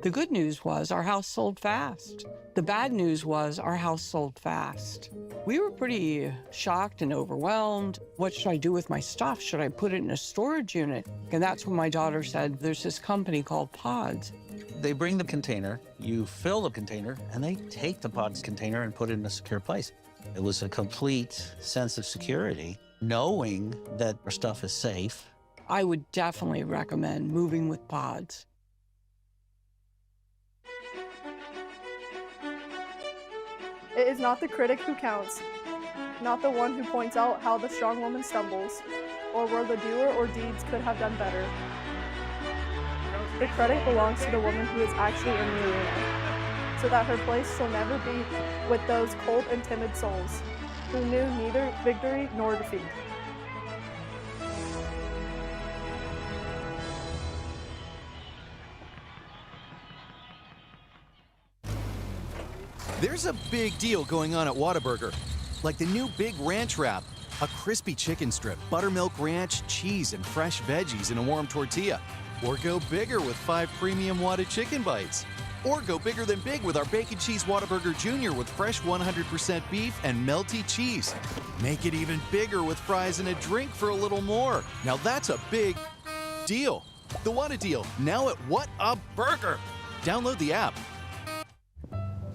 The good news was our house sold fast. The bad news was our house sold fast. We were pretty shocked and overwhelmed. What should I do with my stuff? Should I put it in a storage unit? And that's when my daughter said, there's this company called Pods. They bring the container, you fill the container, and they take the pods container and put it in a secure place. It was a complete sense of security, knowing that our stuff is safe. I would definitely recommend moving with Pods. It is not the critic who counts, not the one who points out how the strong woman stumbles, or where the doer or deeds could have done better. The credit belongs to the woman who is actually in the arena, so that her place shall never be with those cold and timid souls, who knew neither victory nor defeat. There's a big deal going on at Whataburger, like the new Big Ranch Wrap, a crispy chicken strip, buttermilk ranch, cheese, and fresh veggies in a warm tortilla. Or go bigger with 5 premium Whata chicken bites. Or go bigger than big with our Bacon Cheese Whataburger Jr. with fresh 100% beef and melty cheese. Make it even bigger with fries and a drink for a little more. Now that's a big deal. The Whata Deal, now at What a Burger. Download the app.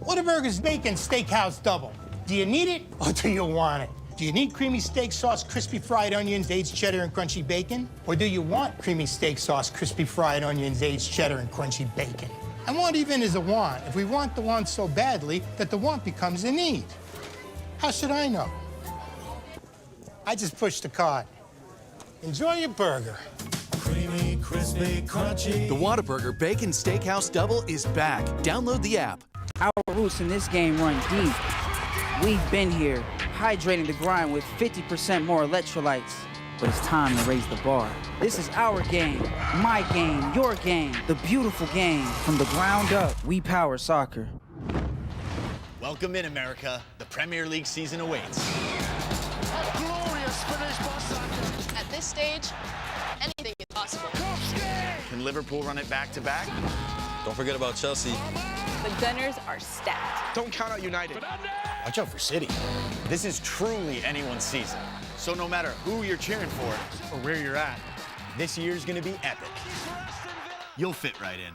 Whataburger's Bacon Steakhouse Double. Do you need it or do you want it? Do you need creamy steak sauce, crispy fried onions, aged cheddar, and crunchy bacon? Or do you want creamy steak sauce, crispy fried onions, aged cheddar, and crunchy bacon? And want even is a want if we want the want so badly that the want becomes a need. How should I know? I just push the card. Enjoy your burger. Creamy, crispy, crunchy. The Whataburger Bacon Steakhouse Double is back. Download the app. Our roots in this game run deep. We've been here, hydrating the grind with 50% more electrolytes. But it's time to raise the bar. This is our game, my game, your game, the beautiful game. From the ground up, we power soccer. Welcome in, America. The Premier League season awaits. A glorious finish by Saka. At this stage, anything is possible. Can Liverpool run it back-to-back? Don't forget about Chelsea. The Gunners are stacked. Don't count out United. Watch out for City. This is truly anyone's season. So no matter who you're cheering for or where you're at, this year's gonna be epic. You'll fit right in.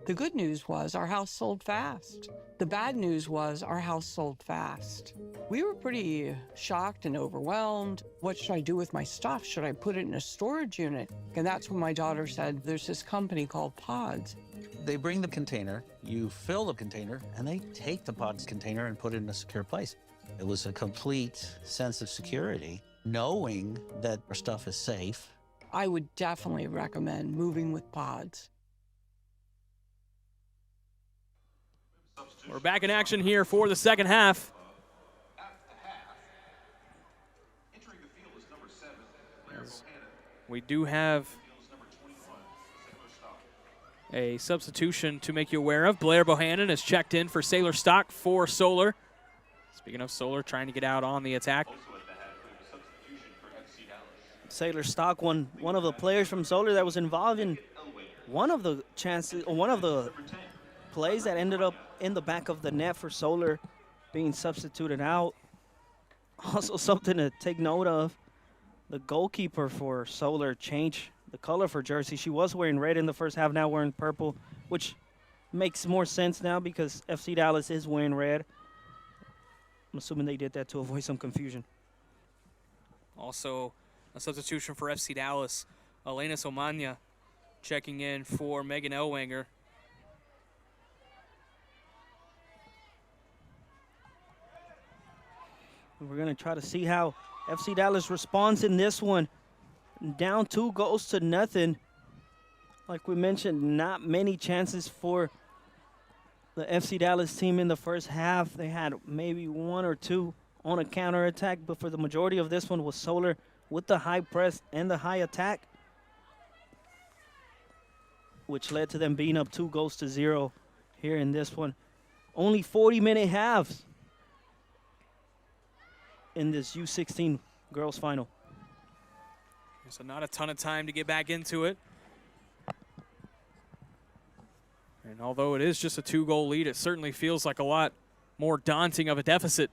The good news was our house sold fast. The bad news was our house sold fast. We were pretty shocked and overwhelmed. What should I do with my stuff? Should I put it in a storage unit? And that's when my daughter said, there's this company called Pods. They bring the container, you fill the container, and they take the pods container and put it in a secure place. It was a complete sense of security, knowing that our stuff is safe. I would definitely recommend moving with Pods. We're back in action here for the second half. As we do have a substitution to make you aware of. Blair Bohannon has checked in for Sailor Stock for Solar. Speaking of Solar, trying to get out on the attack. Sailor Stock, one of the players from Solar that was involved in one of the chances, or one of the plays that ended up in the back of the net for Solar being substituted out. Also something to take note of, the goalkeeper for Solar changed the color for jersey. She was wearing red in the first half, now wearing purple, which makes more sense now because FC Dallas is wearing red. I'm assuming they did that to avoid some confusion. Also a substitution for FC Dallas, Elena Somania checking in for Megan Elwanger. We're going to try to see how FC Dallas responds in this one. Down 2-0. Like we mentioned, not many chances for the FC Dallas team in the first half. They had maybe one or two on a counterattack, but for the majority of this one was Solar with the high press and the high attack. which led to them being up 2-0 here in this one. Only 40-minute halves in this U16 girls final. So not a ton of time to get back into it. And although it is just a 2-goal lead, it certainly feels like a lot more daunting of a deficit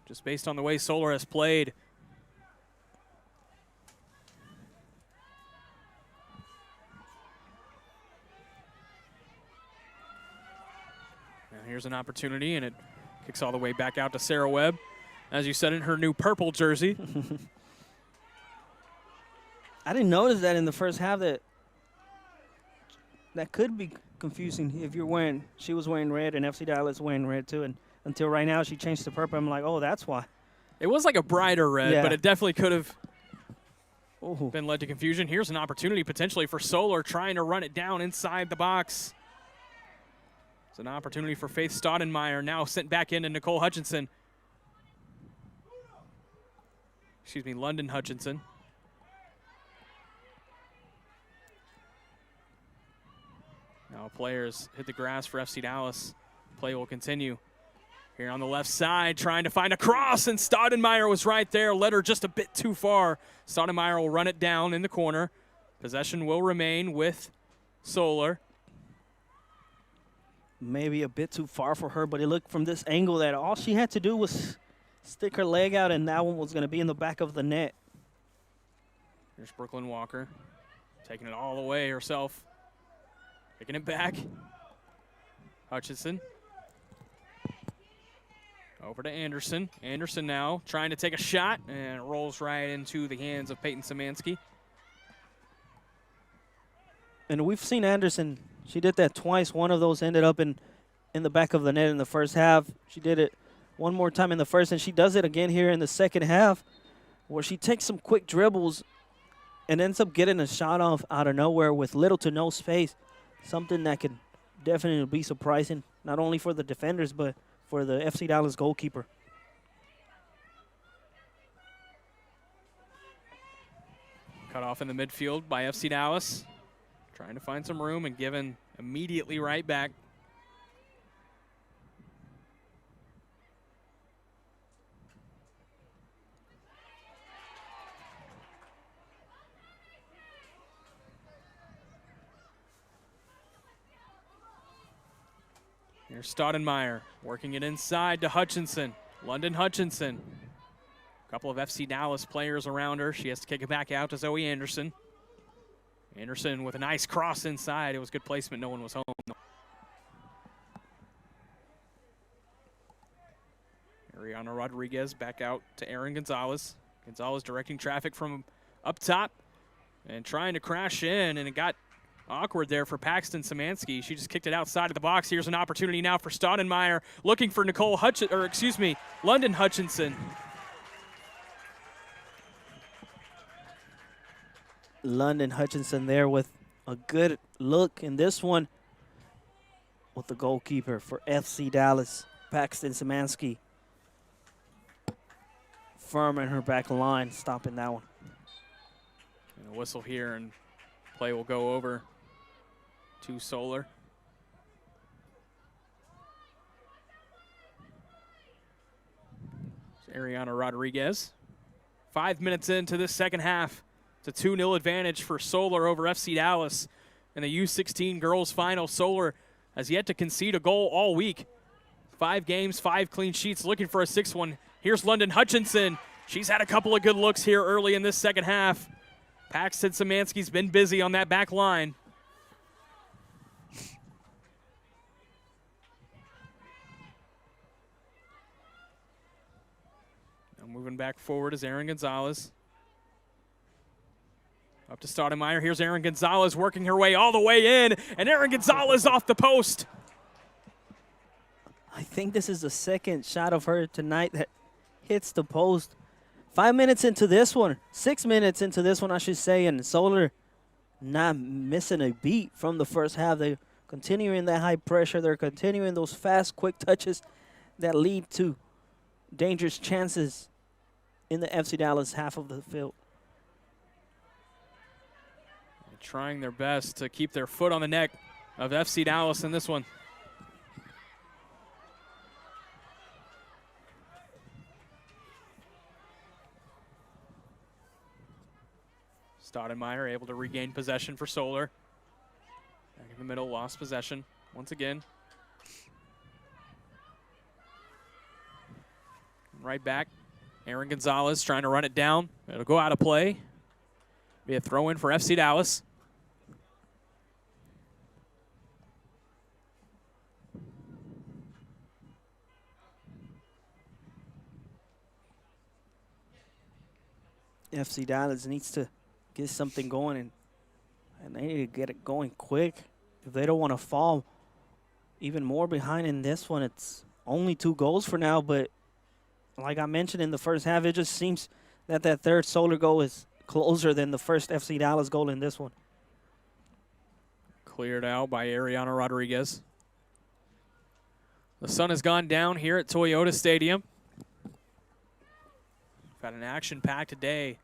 just based on the way Solar has played. Now here's an opportunity, and it kicks all the way back out to Sarah Webb. As you said, in her new purple jersey. I didn't notice that in the first half. That could be confusing if you're wearing. She was wearing red, and FC Dallas wearing red too. And until right now, she changed to purple. I'm like, oh, that's why. It was like a brighter red, Yeah. but it definitely could have Ooh. been led to confusion. Here's an opportunity potentially for Solar trying to run it down inside the box. It's an opportunity for Faith Staudenmeyer, now sent back into Nicole Hutchinson. Excuse me, London Hutchinson. Now players hit the grass for FC Dallas. Play will continue. Here on the left side, trying to find a cross, and Staudenmeyer was right there, led her just a bit too far. Staudenmeyer will run it down in the corner. Possession will remain with Solar. Maybe a bit too far for her, but it looked from this angle that all she had to do was stick her leg out, and that one was going to be in the back of the net. Here's Brooklyn Walker, taking it all the way herself. Picking it back. Hutchinson. Over to Anderson. Anderson now trying to take a shot, and it rolls right into the hands of Peyton Szymanski. And we've seen Anderson. She did that twice. One of those ended up in the back of the net in the first half. She did it one more time in the first, and she does it again here in the second half, where she takes some quick dribbles and ends up getting a shot off out of nowhere with little to no space. Something that could definitely be surprising, not only for the defenders, but for the FC Dallas goalkeeper. Cut off in the midfield by FC Dallas. Trying to find some room and given immediately right back. Here's Staudenmeyer working it inside to Hutchinson. London Hutchinson. A couple of FC Dallas players around her. She has to kick it back out to Zoe Anderson. Anderson with a nice cross inside. It was good placement. No one was home. Ariana Rodriguez back out to Aaron Gonzalez. Gonzalez directing traffic from up top and trying to crash in, and it got awkward there for Paxton Szymanski. She just kicked it outside of the box. Here's an opportunity now for Staudenmeyer, looking for London Hutchinson. London Hutchinson there with a good look in this one with the goalkeeper for FC Dallas, Paxton Szymanski. Firm in her back line, stopping that one. And a whistle here, and play will go over to Solar. It's Ariana Rodriguez. 5 minutes into this second half. It's a 2-0 advantage for Solar over FC Dallas. In the U16 girls final, Solar has yet to concede a goal all week. 5 games, 5 clean sheets, looking for a 6th one. Here's London Hutchinson. She's had a couple of good looks here early in this second half. Paxton Szymanski's been busy on that back line. Now moving back forward is Aaron Gonzalez. Up to Staudenmeyer. Here's Aaron Gonzalez working her way all the way in, and Aaron Gonzalez off the post. I think this is the second shot of her tonight that hits the post. 5 minutes into this one, 6 minutes into this one, I should say, and Solar not missing a beat from the first half. They're continuing that high pressure. They're continuing those fast, quick touches that lead to dangerous chances in the FC Dallas half of the field. trying their best to keep their foot on the neck of FC Dallas in this one. Stoudemire able to regain possession for Solar. Back in the middle, lost possession once again. Right back, Aaron Gonzalez trying to run it down. It'll go out of play. Be a throw in for FC Dallas. FC Dallas needs to get something going, and they need to get it going quick if they don't want to fall even more behind in this one. It's only 2 goals for now, but like I mentioned in the first half, it just seems that that third Solar goal is closer than the first FC Dallas goal in this one. Cleared out by Ariana Rodriguez. The sun has gone down here at Toyota Stadium. We've had an action-packed day.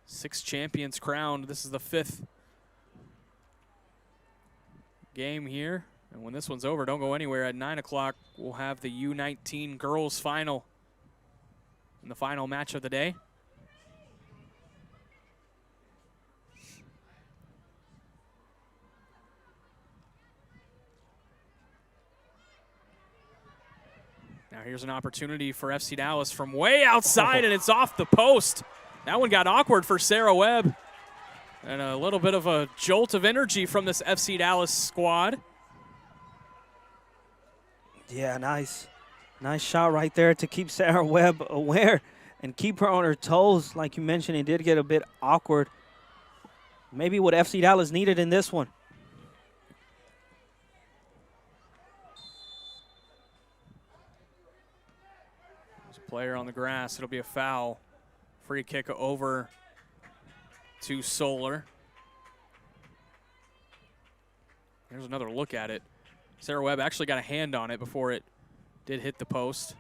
6 champions crowned. This is the 5th game here. And when this one's over, don't go anywhere. At 9 o'clock, we'll have the U19 girls final in the final match of the day. Now here's an opportunity for FC Dallas from way outside, and it's off the post. That one got awkward for Sarah Webb. And a little bit of a jolt of energy from this FC Dallas squad. Yeah, nice. Nice shot right there to keep Sarah Webb aware and keep her on her toes. Like you mentioned, it did get a bit awkward. Maybe what FC Dallas needed in this one. There's a player on the grass. It'll be a foul. Free kick over to Solar. There's another look at it. Sarah Webb actually got a hand on it before it did hit the post.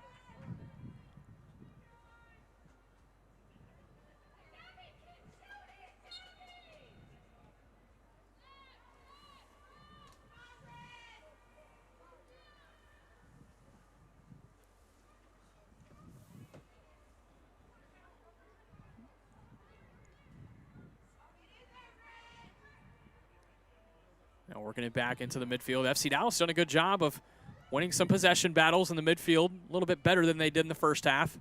Now working it back into the midfield. FC Dallas done a good job of winning some possession battles in the midfield, a little bit better than they did in the first half.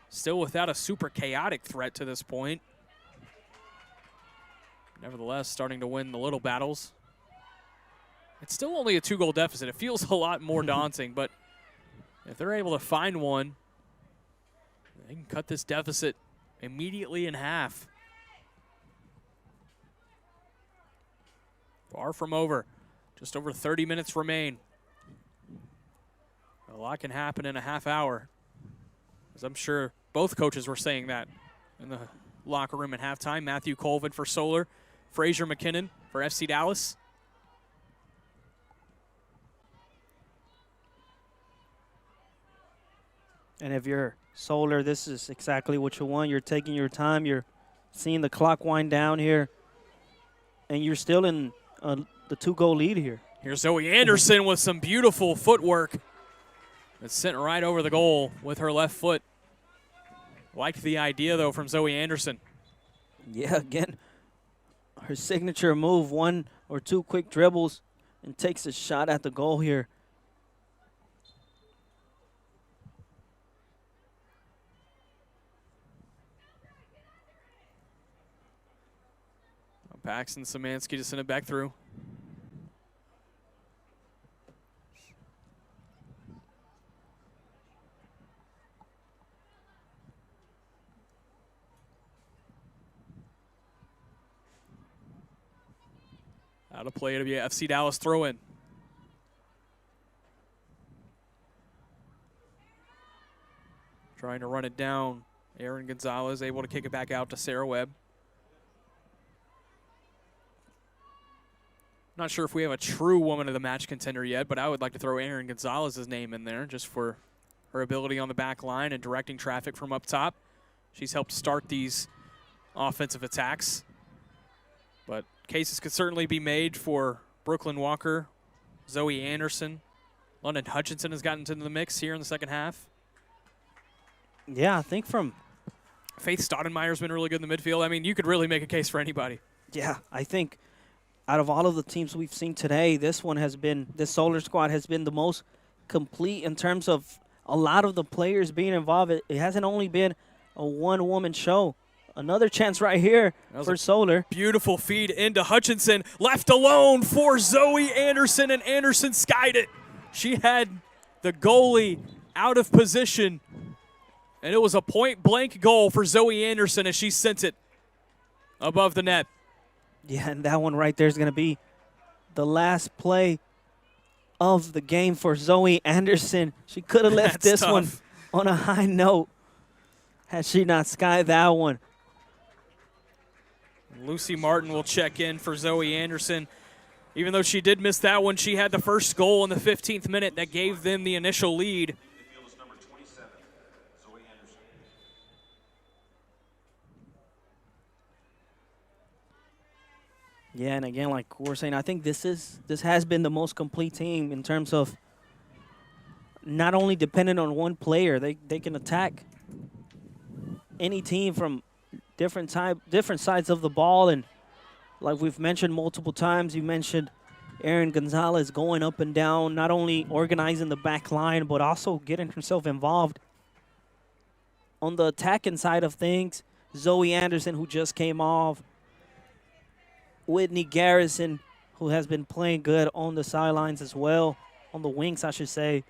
Still without a super chaotic threat to this point. Nevertheless, starting to win the little battles. It's still only a 2-goal deficit. It feels a lot more daunting, but if they're able to find one, they can cut this deficit immediately in half. Far from over. Just over 30 minutes remain. A lot can happen in a half hour. As I'm sure both coaches were saying that in the locker room at halftime. Matthew Colvin for Solar. Fraser McKinnon for FC Dallas. And if you're Solar, this is exactly what you want. You're taking your time. You're seeing the clock wind down here. And you're still in the 2-goal lead here. Here's Zoe Anderson with some beautiful footwork. It's sent right over the goal with her left foot. Liked the idea, though, from Zoe Anderson. Yeah, again, her signature move, 1 or 2 quick dribbles, and takes a shot at the goal here. Paxton Szymanski to send it back through. Out of play to be a FC Dallas throw-in. Trying to run it down. Aaron Gonzalez able to kick it back out to Sarah Webb. Not sure if we have a true woman of the match contender yet, but I would like to throw Aaron Gonzalez's name in there just for her ability on the back line and directing traffic from up top. She's helped start these offensive attacks. But cases could certainly be made for Brooklyn Walker, Zoe Anderson. London Hutchinson has gotten into the mix here in the second half. Yeah, I think from Faith Stoudemire's been really good in the midfield. I mean, you could really make a case for anybody. Yeah, I think out of all of the teams we've seen today, this Solar squad has been the most complete in terms of a lot of the players being involved. It hasn't only been a one-woman show. Another chance right here for Solar. Beautiful feed into Hutchinson. Left alone for Zoe Anderson, and Anderson skied it. She had the goalie out of position, and it was a point-blank goal for Zoe Anderson as she sent it above the net. Yeah, and that one right there is going to be the last play of the game for Zoe Anderson. She could have left this one on a high note had she not skied that one. Lucy Martin will check in for Zoe Anderson. Even though she did miss that one, she had the first goal in the 15th minute that gave them the initial lead. Yeah, and again, like we're saying, I think this has been the most complete team in terms of not only dependent on one player. They can attack any team from different sides of the ball, and like we've mentioned multiple times, you mentioned Erin Gonzalez going up and down, not only organizing the back line, but also getting herself involved on the attacking side of things. Zoe Anderson, who just came off. Whitney Garrison, who has been playing good on the sidelines as well, on the wings, I should say.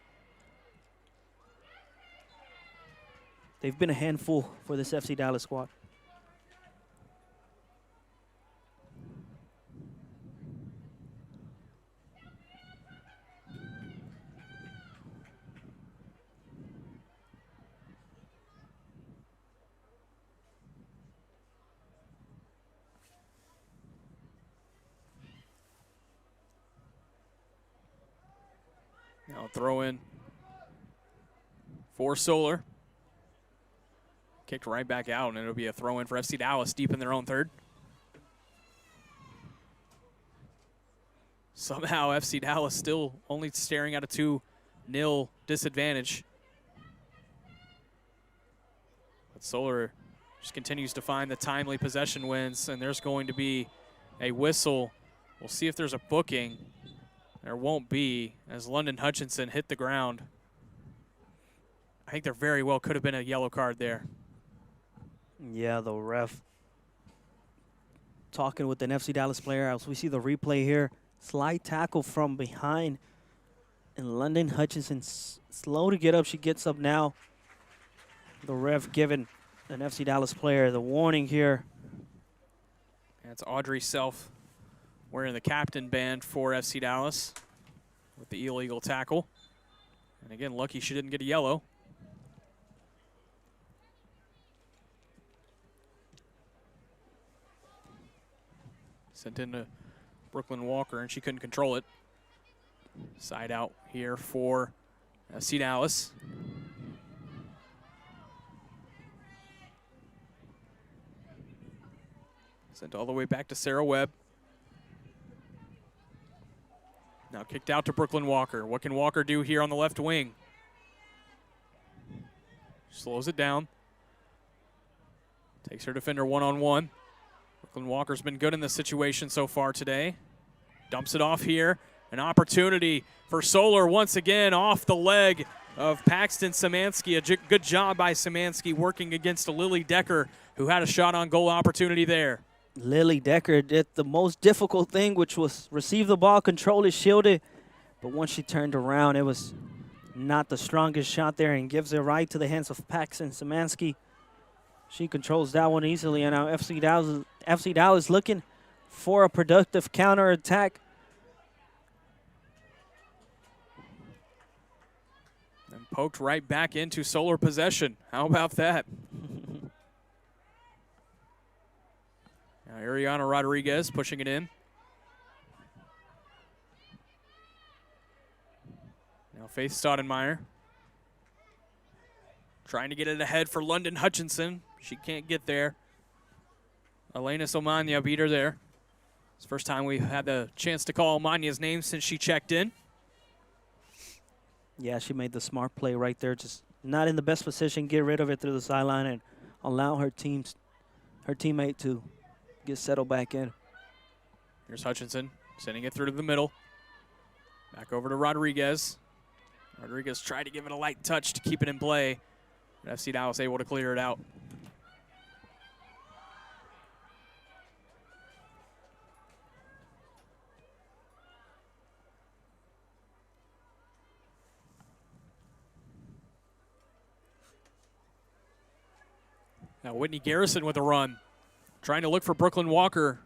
They've been a handful for this FC Dallas squad. Now throw in for Solar. Kicked right back out, and it'll be a throw in for FC Dallas deep in their own third. Somehow FC Dallas still only staring at a 2-0 disadvantage. But Solar just continues to find the timely possession wins, and there's going to be a whistle. We'll see if there's a booking. There won't be, as London Hutchinson hit the ground. I think there very well could have been a yellow card there. Yeah, the ref talking with an FC Dallas player as we see the replay here. Slide tackle from behind, and London Hutchinson slow to get up. She gets up now. The ref giving an FC Dallas player the warning here. That's Audrey Self wearing the captain band for FC Dallas with the illegal tackle. And again, lucky she didn't get a yellow. Sent into Brooklyn Walker, and she couldn't control it. Side out here for FC Dallas. Sent all the way back to Sarah Webb. Now kicked out to Brooklyn Walker. What can Walker do here on the left wing? Slows it down. Takes her defender one-on-one. Brooklyn Walker's been good in this situation so far today. Dumps it off here. An opportunity for Solar once again off the leg of Paxton Szymanski. A good job by Szymanski working against a Lily Decker, who had a shot on goal opportunity there. Lily Decker did the most difficult thing, which was receive the ball, control it, shield it. But once she turned around, it was not the strongest shot there and gives it right to the hands of Paxton Szymanski. She controls that one easily, and now FC Dallas looking for a productive counterattack. And poked right back into Solar possession. How about that? Now Ariana Rodriguez pushing it in. Now Faith Stoudemire trying to get it ahead for London Hutchinson. She can't get there. Elena Somania beat her there. It's the first time we've had the chance to call Mania's name since she checked in. Yeah, she made the smart play right there. Just not in the best position. Get rid of it through the sideline and allow her teammate to get settled back in. Here's Hutchinson sending it through to the middle. Back over to Rodriguez. Rodriguez tried to give it a light touch to keep it in play. But FC Dallas able to clear it out. Now Whitney Garrison with a run. Trying to look for Brooklyn Walker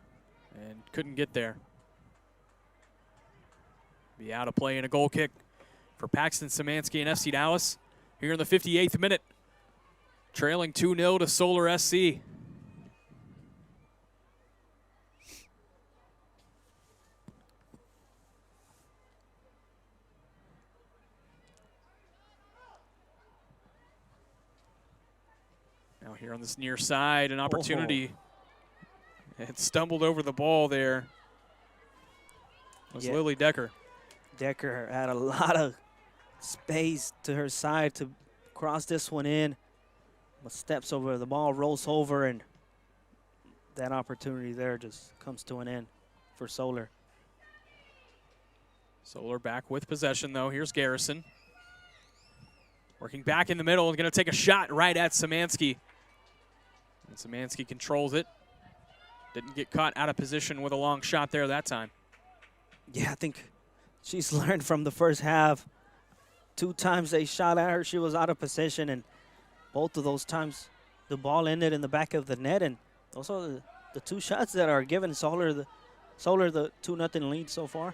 and couldn't get there. Be out of play and a goal kick for Paxton Szymanski and FC Dallas here in the 58th minute. Trailing 2-0 to Solar SC. Now here on this near side, an opportunity. It stumbled over the ball there. It was Lily Decker. Decker had a lot of space to her side to cross this one in. But steps over the ball, rolls over, and that opportunity there just comes to an end for Solar. Solar back with possession, though. Here's Garrison. Working back in the middle and going to take a shot right at Szymanski. And Szymanski controls it. Didn't get caught out of position with a long shot there that time. Yeah, I think she's learned from the first half. 2 times they shot at her, she was out of position, and both of those times the ball ended in the back of the net, and those are the 2 shots that are giving Solar the 2-0 lead so far.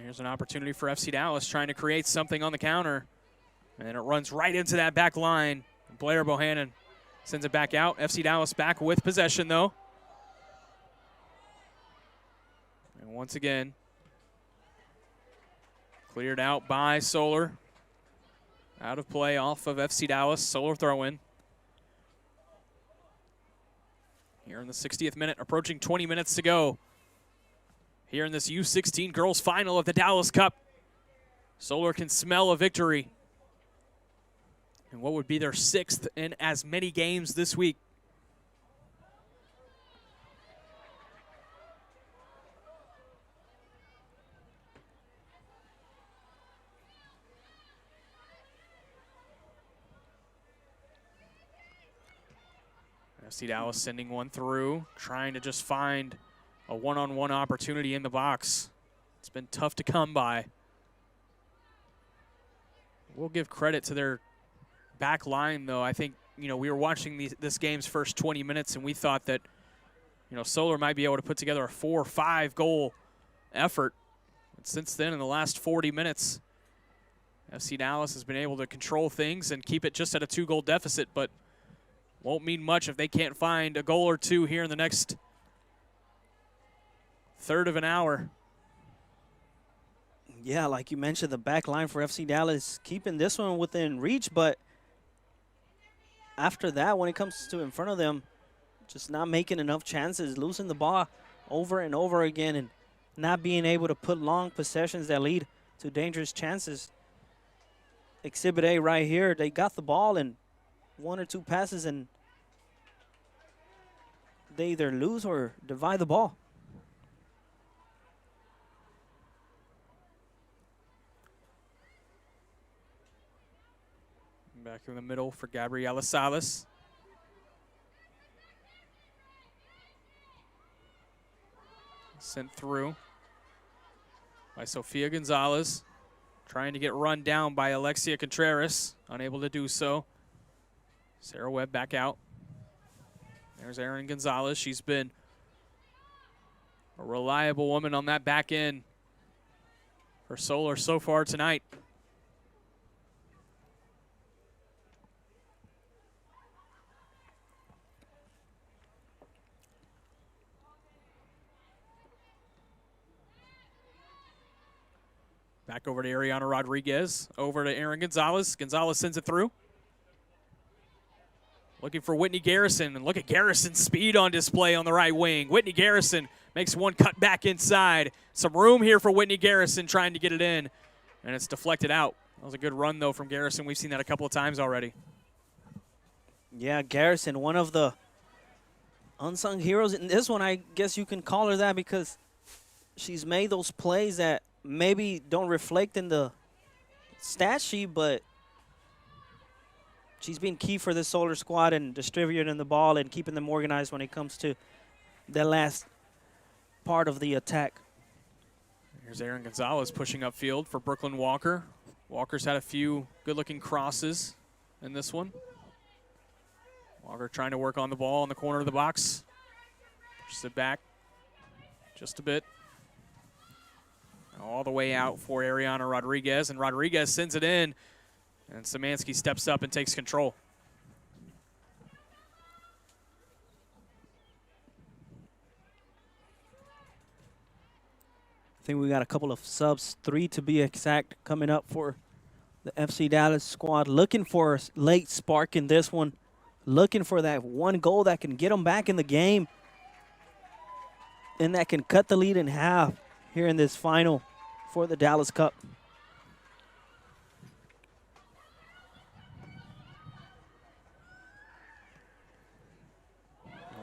Here's an opportunity for FC Dallas trying to create something on the counter. And it runs right into that back line. Blair Bohannon sends it back out. FC Dallas back with possession, though. And once again, cleared out by Solar. Out of play off of FC Dallas. Solar throw-in. Here in the 60th minute, approaching 20 minutes to go. Here in this U16 girls final of the Dallas Cup. Solar can smell a victory. And what would be their 6th in as many games this week. FC Dallas sending one through, trying to just find a one-on-one opportunity in the box. It's been tough to come by. We'll give credit to their back line, though. I think, we were watching this game's first 20 minutes, and we thought that, Solar might be able to put together a 4 or 5 goal effort. But since then, in the last 40 minutes, FC Dallas has been able to control things and keep it just at a 2-goal deficit, but won't mean much if they can't find a goal or 2 here in the next third of an hour. Yeah, like you mentioned, the back line for FC Dallas keeping this one within reach, but after that, when it comes to in front of them, just not making enough chances, losing the ball over and over again, and not being able to put long possessions that lead to dangerous chances. Exhibit A right here, they got the ball and 1 or 2 passes, and they either lose or divide the ball. Back in the middle for Gabriela Salas. Sent through by Sofia Gonzalez. Trying to get run down by Alexia Contreras. Unable to do so. Sarah Webb back out. There's Erin Gonzalez. She's been a reliable woman on that back end for Solar so far tonight. Back over to Ariana Rodriguez, over to Aaron Gonzalez. Gonzalez sends it through. Looking for Whitney Garrison, and look at Garrison's speed on display on the right wing. Whitney Garrison makes one cut back inside. Some room here for Whitney Garrison trying to get it in, and it's deflected out. That was a good run, though, from Garrison. We've seen that a couple of times already. Yeah, Garrison, one of the unsung heroes in this one. I guess you can call her that because she's made those plays that maybe don't reflect in the stat sheet, but she's been key for this Solar squad and distributing the ball and keeping them organized when it comes to the last part of the attack. Here's Aaron Gonzalez pushing upfield for Brooklyn Walker. Walker's had a few good-looking crosses in this one. Walker trying to work on the ball in the corner of the box. Pushes it back just a bit. All the way out for Ariana Rodriguez, and Rodriguez sends it in, and Szymanski steps up and takes control. I think we got a couple of subs, 3 to be exact, coming up for the FC Dallas squad. Looking for a late spark in this one. Looking for that one goal that can get them back in the game and that can cut the lead in half here in this final for the Dallas Cup.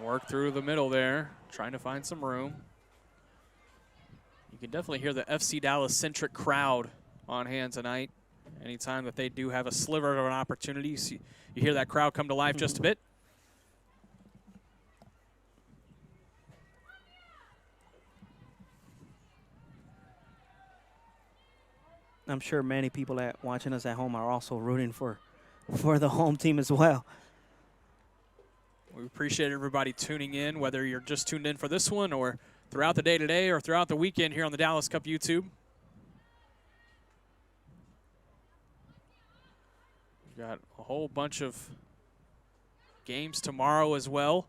Work through the middle there, trying to find some room. You can definitely hear the FC Dallas-centric crowd on hand tonight. Anytime that they do have a sliver of an opportunity, you hear that crowd come to life just a bit. I'm sure many people watching us at home are also rooting for the home team as well. We appreciate everybody tuning in, whether you're just tuned in for this one or throughout the day today or throughout the weekend here on the Dallas Cup YouTube. We've got a whole bunch of games tomorrow as well.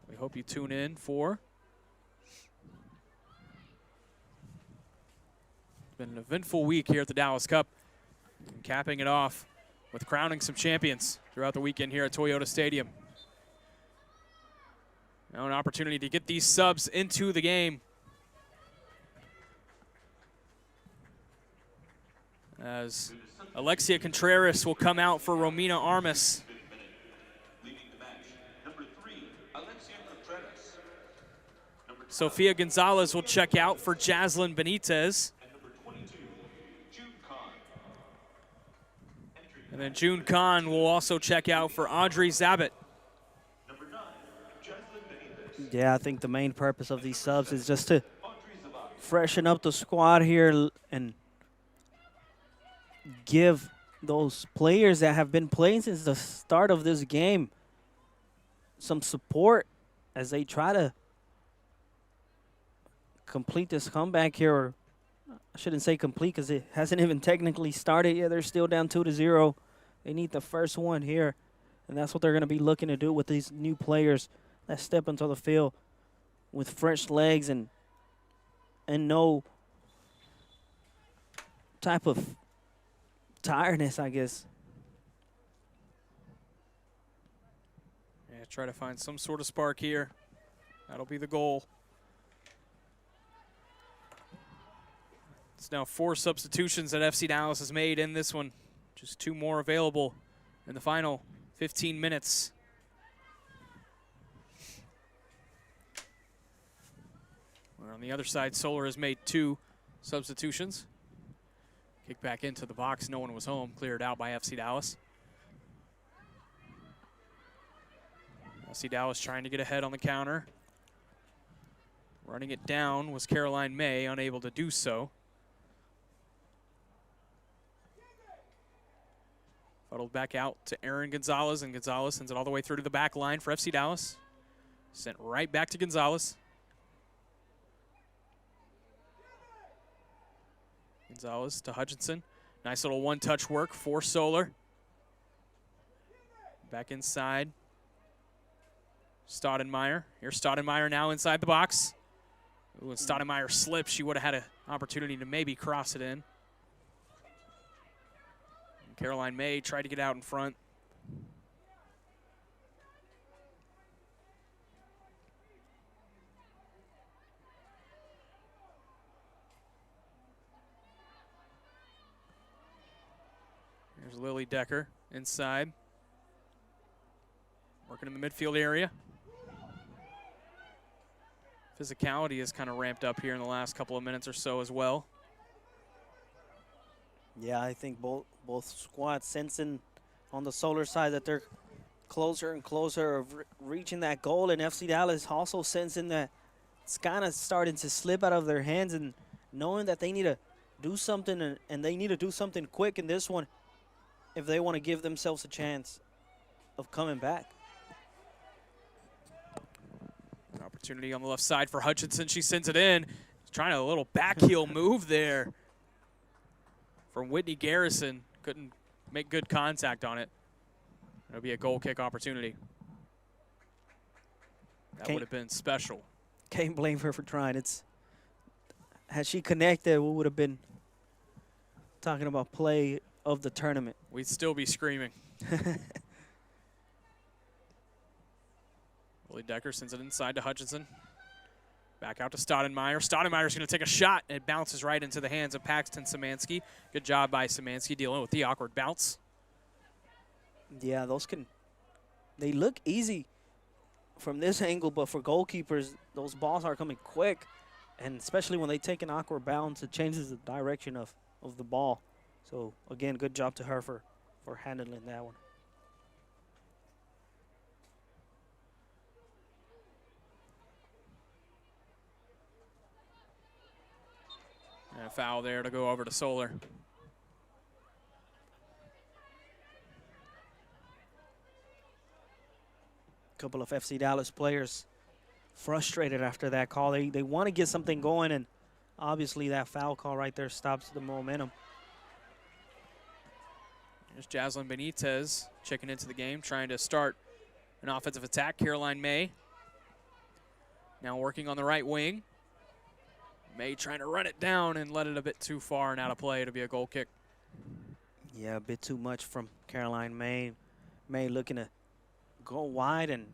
We hope you tune in for. It's been an eventful week here at the Dallas Cup, and capping it off with crowning some champions throughout the weekend here at Toyota Stadium. Now an opportunity to get these subs into the game. As Alexia Contreras will come out for Romina Armas. Sofia Gonzalez will check out for Jaslyn Benitez. And then June Kahn will also check out for Audrey Zabit. Yeah, I think the main purpose of these subs is just to freshen up the squad here and give those players that have been playing since the start of this game some support as they try to complete this comeback here. Or I shouldn't say complete because it hasn't even technically started yet. They're still down 2-0. They need the first one here, and that's what they're going to be looking to do with these new players that step into the field with fresh legs and no type of tiredness, I guess. Yeah, try to find some sort of spark here. That'll be the goal. It's now 4 substitutions that FC Dallas has made in this one. Just 2 more available in the final 15 minutes. Where on the other side, Solar has made 2 substitutions. Kick back into the box. No one was home. Cleared out by FC Dallas. FC Dallas trying to get ahead on the counter. Running it down was Caroline May, unable to do so. Fuddled back out to Aaron Gonzalez, and Gonzalez sends it all the way through to the back line for FC Dallas. Sent right back to Gonzalez. Gonzalez to Hutchinson. Nice little one-touch work for Solar. Back inside. Stoudemire. Here's Stoudemire now inside the box. Ooh, and Stoudemire slipped. She would have had an opportunity to maybe cross it in. And Caroline May tried to get out in front. Here's Lily Decker inside. Working in the midfield area. Physicality has kind of ramped up here in the last couple of minutes or so as well. Yeah, I think both squads sensing on the Solar side that they're closer and closer of reaching that goal, and FC Dallas also sensing that it's kind of starting to slip out of their hands and knowing that they need to do something, and they need to do something quick in this one if they want to give themselves a chance of coming back. An opportunity on the left side for Hutchinson. She sends it in. Trying a little back heel move there from Whitney Garrison. Couldn't make good contact on it. It'll be a goal kick opportunity. That would have been special. Can't blame her for trying. Had she connected, we would have been talking about play of the tournament. We'd still be screaming. Lily Decker sends it inside to Hutchinson. Back out to Stoudemire. Stoudemire's going to take a shot, and it bounces right into the hands of Paxton Szymanski. Good job by Szymanski dealing with the awkward bounce. Yeah, they look easy from this angle, but for goalkeepers, those balls are coming quick, and especially when they take an awkward bounce, it changes the direction of the ball. So, again, good job to her for handling that one. And a foul there to go over to Solar. Couple of FC Dallas players frustrated after that call. They want to get something going, and obviously that foul call right there stops the momentum. Here's Jaslyn Benitez checking into the game, trying to start an offensive attack. Caroline May now working on the right wing. May trying to run it down and let it a bit too far and out of play to be a goal kick. Yeah, a bit too much from Caroline May. May looking to go wide and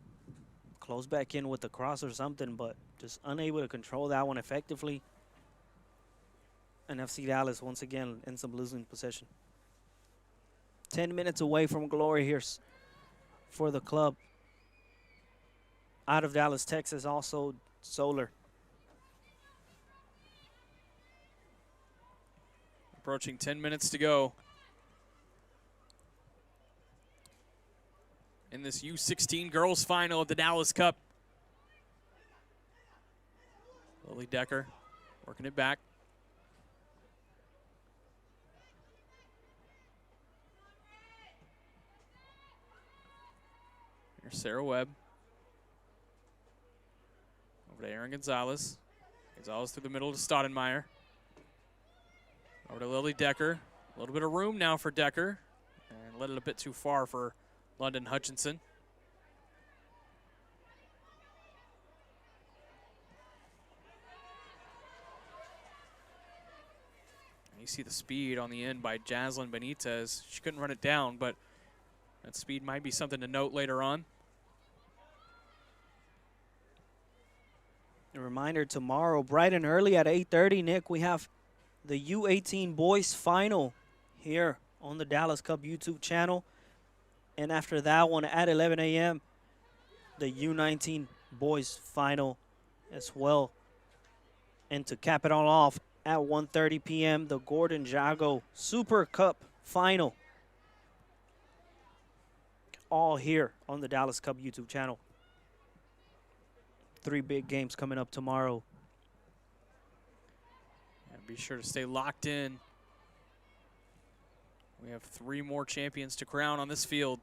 close back in with the cross or something, but just unable to control that one effectively. And FC Dallas once again ends up losing possession. 10 minutes away from glory here for the club. Out of Dallas, Texas, also Solar. Approaching 10 minutes to go in this U16 girls final of the Dallas Cup. Lily Decker working it back. Here's Sarah Webb. Over to Erin Gonzalez. Gonzalez through the middle to Stoudemire. Over to Lily Decker. A little bit of room now for Decker. And let it a bit too far for London Hutchinson. And you see the speed on the end by Jaslyn Benitez. She couldn't run it down, but that speed might be something to note later on. A reminder, tomorrow, bright and early at 8:30, Nick, we have the U18 boys final here on the Dallas Cup YouTube channel. And after that one at 11 a.m., the U19 boys final as well. And to cap it all off, at 1:30 p.m., the Gordon Jago Super Cup final. All here on the Dallas Cup YouTube channel. 3 big games coming up tomorrow. And be sure to stay locked in. We have 3 more champions to crown on this field.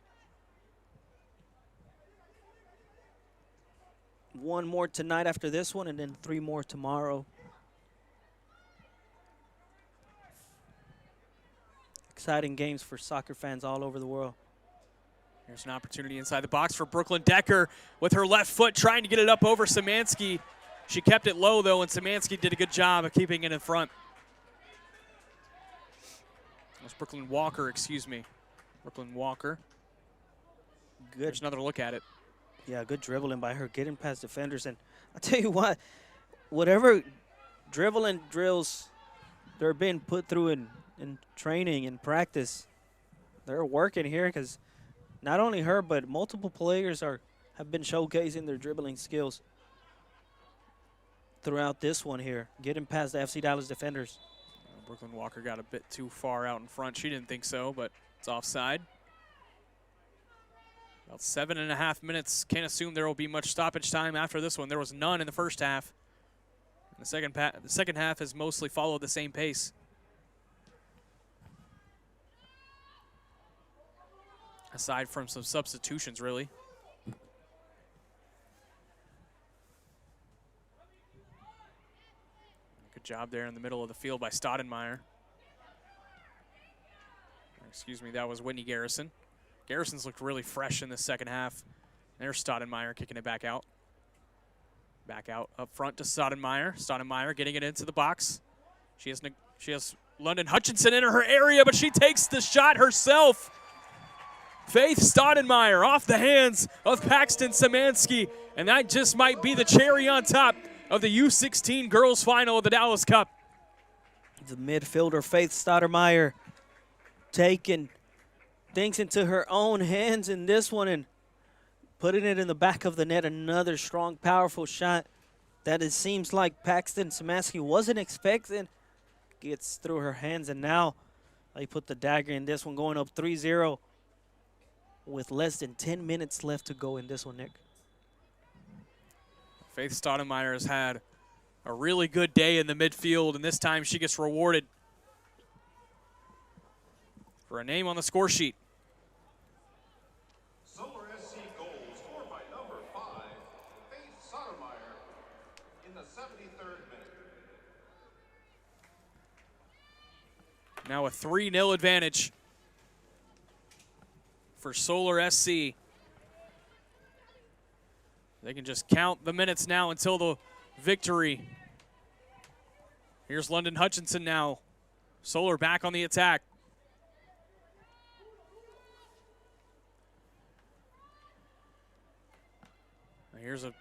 1 more tonight after this one, and then 3 more tomorrow. exciting games for soccer fans all over the world. Here's an opportunity inside the box for Brooklyn Decker with her left foot trying to get it up over Szymanski. She kept it low, though, and Szymanski did a good job of keeping it in front. That's Brooklyn Walker, excuse me. Brooklyn Walker. Good. There's another look at it. Yeah, good dribbling by her, getting past defenders. And I'll tell you what, whatever dribbling drills they're being put through in training and practice, they're working here because not only her, but multiple players have been showcasing their dribbling skills throughout this one here, getting past the FC Dallas defenders. Brooklyn Walker got a bit too far out in front. She didn't think so, but it's offside. About 7.5 minutes. Can't assume there will be much stoppage time after this one. There was none in the first half. The second half has mostly followed the same pace. Aside from some substitutions, really. Good job there in the middle of the field by Stoudemire. Excuse me, that was Whitney Garrison. Garrison's looked really fresh in the second half. There's Stoudemire kicking it back out. Back out up front to Stoudemire. Stoudemire getting it into the box. She has London Hutchinson in her area, but she takes the shot herself. Faith Stoudemire off the hands of Paxton Szymanski, and that just might be the cherry on top of the U16 girls final of the Dallas Cup. The midfielder, Faith Stoudemire, taking things into her own hands in this one and putting it in the back of the net. Another strong, powerful shot that it seems like Paxton Szymanski wasn't expecting. Gets through her hands, and now they put the dagger in this one, going up 3-0 with less than 10 minutes left to go in this one, Nick. Faith Stoudemire has had a really good day in the midfield, and this time she gets rewarded for a name on the score sheet. Solar SC goal scored by number 5, Faith Stoudemire, in the 73rd minute. Now a 3-0 advantage for Solar SC. They can just count the minutes now until the victory. Here's London Hutchinson now. Solar back on the attack. Here's a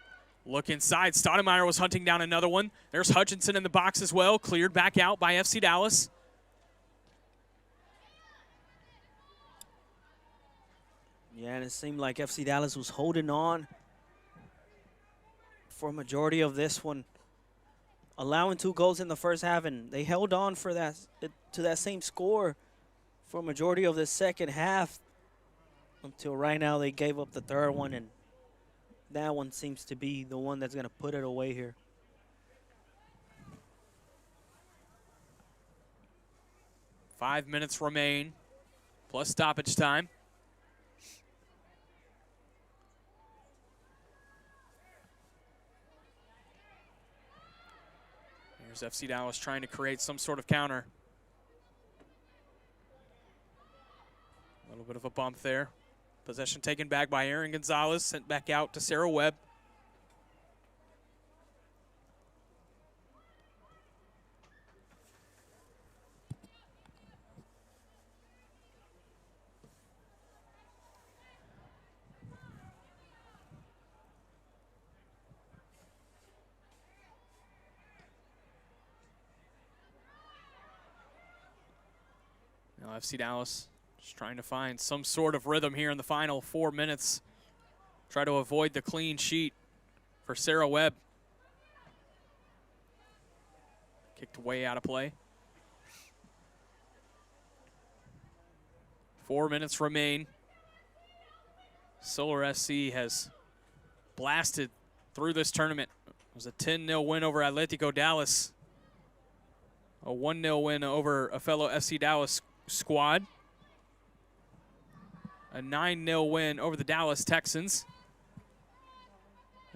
look inside. Stoudemire was hunting down another one. There's Hutchinson in the box as well. Cleared back out by FC Dallas. Yeah, and it seemed like FC Dallas was holding on for a majority of this one, allowing 2 goals in the first half, and they held on for that to that same score for a majority of the second half until right now they gave up the third one, and that one seems to be the one that's going to put it away here. Five minutes remain, plus stoppage time. Here's FC Dallas trying to create some sort of counter. A little bit of a bump there. Possession taken back by Aaron Gonzalez, sent back out to Sarah Webb. Now FC Dallas just trying to find some sort of rhythm here in the final 4 minutes. Try to avoid the clean sheet for Sarah Webb. Kicked way out of play. 4 minutes remain. Solar SC has blasted through this tournament. It was a 10-0 win over Atletico Dallas. A 1-0 win over a fellow FC Dallas squad. A 9-0 win over the Dallas Texans.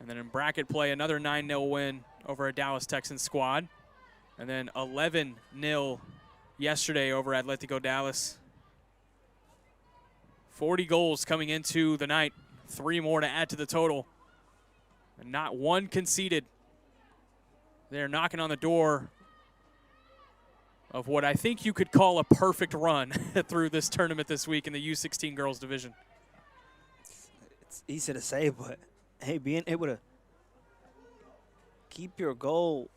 And then in bracket play, another 9-0 win over a Dallas Texans squad. And then 11-0 yesterday over Atletico Dallas. 40 goals coming into the night. 3 more to add to the total. And not one conceded. They're knocking on the door of what I think you could call a perfect run through this tournament this week in the U16 girls division. It's easy to say, but hey, being able to keep your goal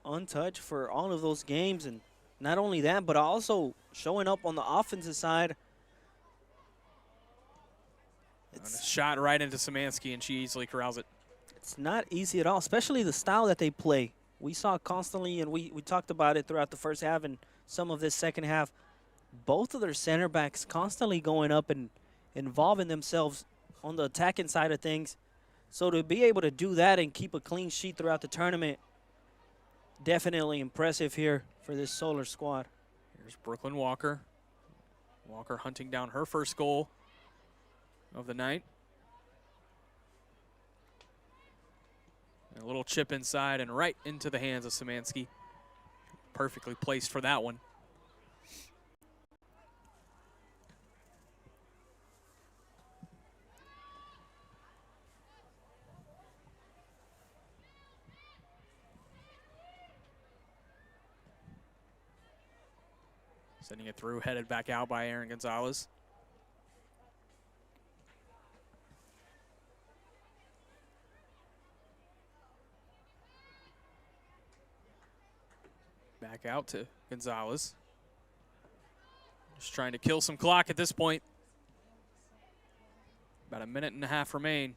untouched for all of those games, and not only that, but also showing up on the offensive side. And a shot right into Szymanski, and she easily corrals it. It's not easy at all, especially the style that they play. We saw constantly, and we talked about it throughout the first half and some of this second half, both of their center backs constantly going up and involving themselves on the attacking side of things. So to be able to do that and keep a clean sheet throughout the tournament, definitely impressive here for this Solar squad. Here's Brooklyn Walker. Walker hunting down her first goal of the night. And a little chip inside and right into the hands of Szymanski. Perfectly placed for that one. Sending it through, headed back out by Aaron Gonzalez. Back out to Gonzalez. Just trying to kill some clock at this point. About a minute and a half remain.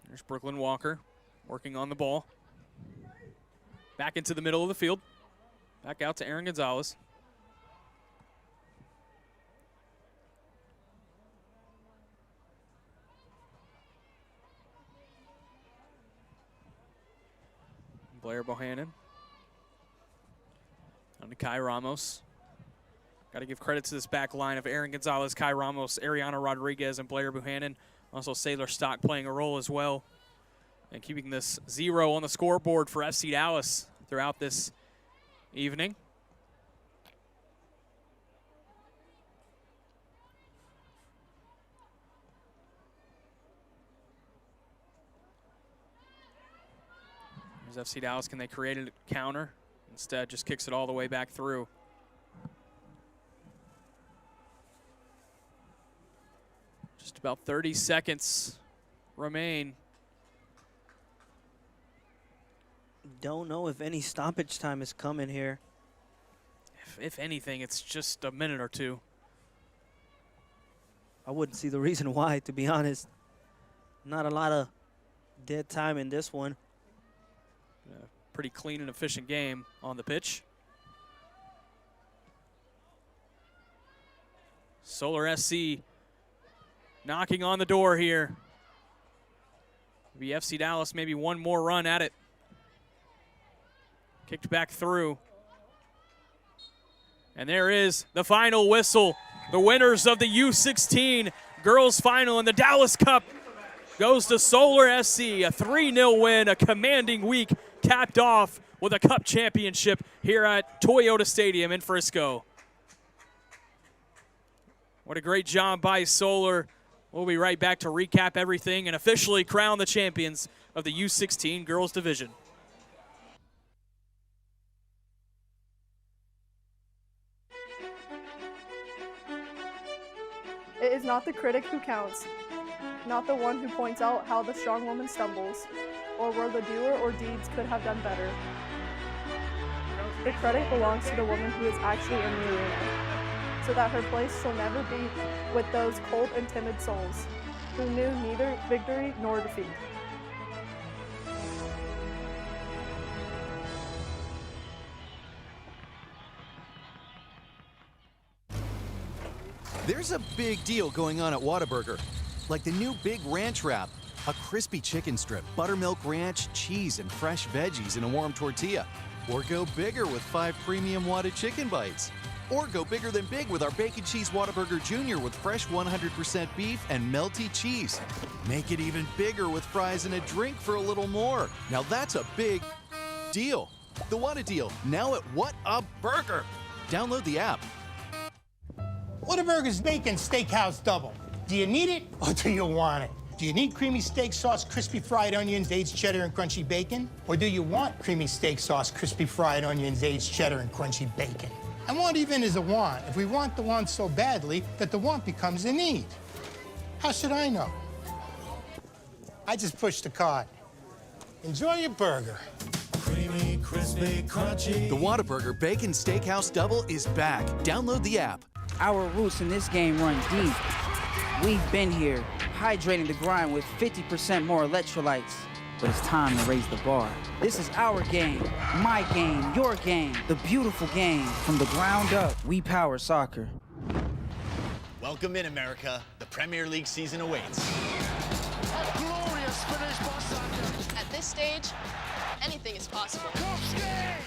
There's Brooklyn Walker working on the ball. Back into the middle of the field. Back out to Aaron Gonzalez. Blair Bohannon. On to Kai Ramos. Got to give credit to this back line of Aaron Gonzalez, Kai Ramos, Ariana Rodriguez, and Blair Bohannon. Also Sailor Stock playing a role as well. And keeping this 0 on the scoreboard for FC Dallas throughout this evening. Here's FC Dallas. Can they create a counter? Instead, just kicks it all the way back through. Just about 30 seconds remain. Don't know if any stoppage time is coming here. If anything, it's just a minute or two. I wouldn't see the reason why, to be honest. Not a lot of dead time in this one. Pretty clean and efficient game on the pitch. Solar SC knocking on the door here. Maybe FC Dallas, maybe one more run at it. Kicked back through. And there is the final whistle. The winners of the U16 girls final in the Dallas Cup goes to Solar SC. A 3-0 win, a commanding week capped off with a cup championship here at Toyota Stadium in Frisco. What a great job by Solar. We'll be right back to recap everything and officially crown the champions of the U16 girls division. It is not the critic who counts, not the one who points out how the strong woman stumbles, or where the doer or deeds could have done better. The credit belongs to the woman who is actually in the arena, so that her place shall never be with those cold and timid souls, who knew neither victory nor defeat. There's a big deal going on at Whataburger, like the new Big Ranch Wrap, a crispy chicken strip, buttermilk ranch, cheese, and fresh veggies in a warm tortilla. Or go bigger with 5 premium Whata chicken bites. Or go bigger than big with our Bacon Cheese Whataburger Jr. with fresh 100% beef and melty cheese. Make it even bigger with fries and a drink for a little more. Now that's a big deal. The What a Deal, now at What a Burger. Download the app. Whataburger's Bacon Steakhouse Double. Do you need it or do you want it? Do you need creamy steak sauce, crispy fried onions, aged cheddar, and crunchy bacon? Or do you want creamy steak sauce, crispy fried onions, aged cheddar, and crunchy bacon? And want even is a want if we want the want so badly that the want becomes a need. How should I know? I just push the card. Enjoy your burger. Creamy, crispy, crunchy. The Whataburger Bacon Steakhouse Double is back. Download the app. Our roots in this game run deep. We've been here, hydrating the grind with 50% more electrolytes. But it's time to raise the bar. This is our game, my game, your game, the beautiful game. From the ground up, we power soccer. Welcome in, America. The Premier League season awaits. A glorious finish by Saka. At this stage, anything is possible.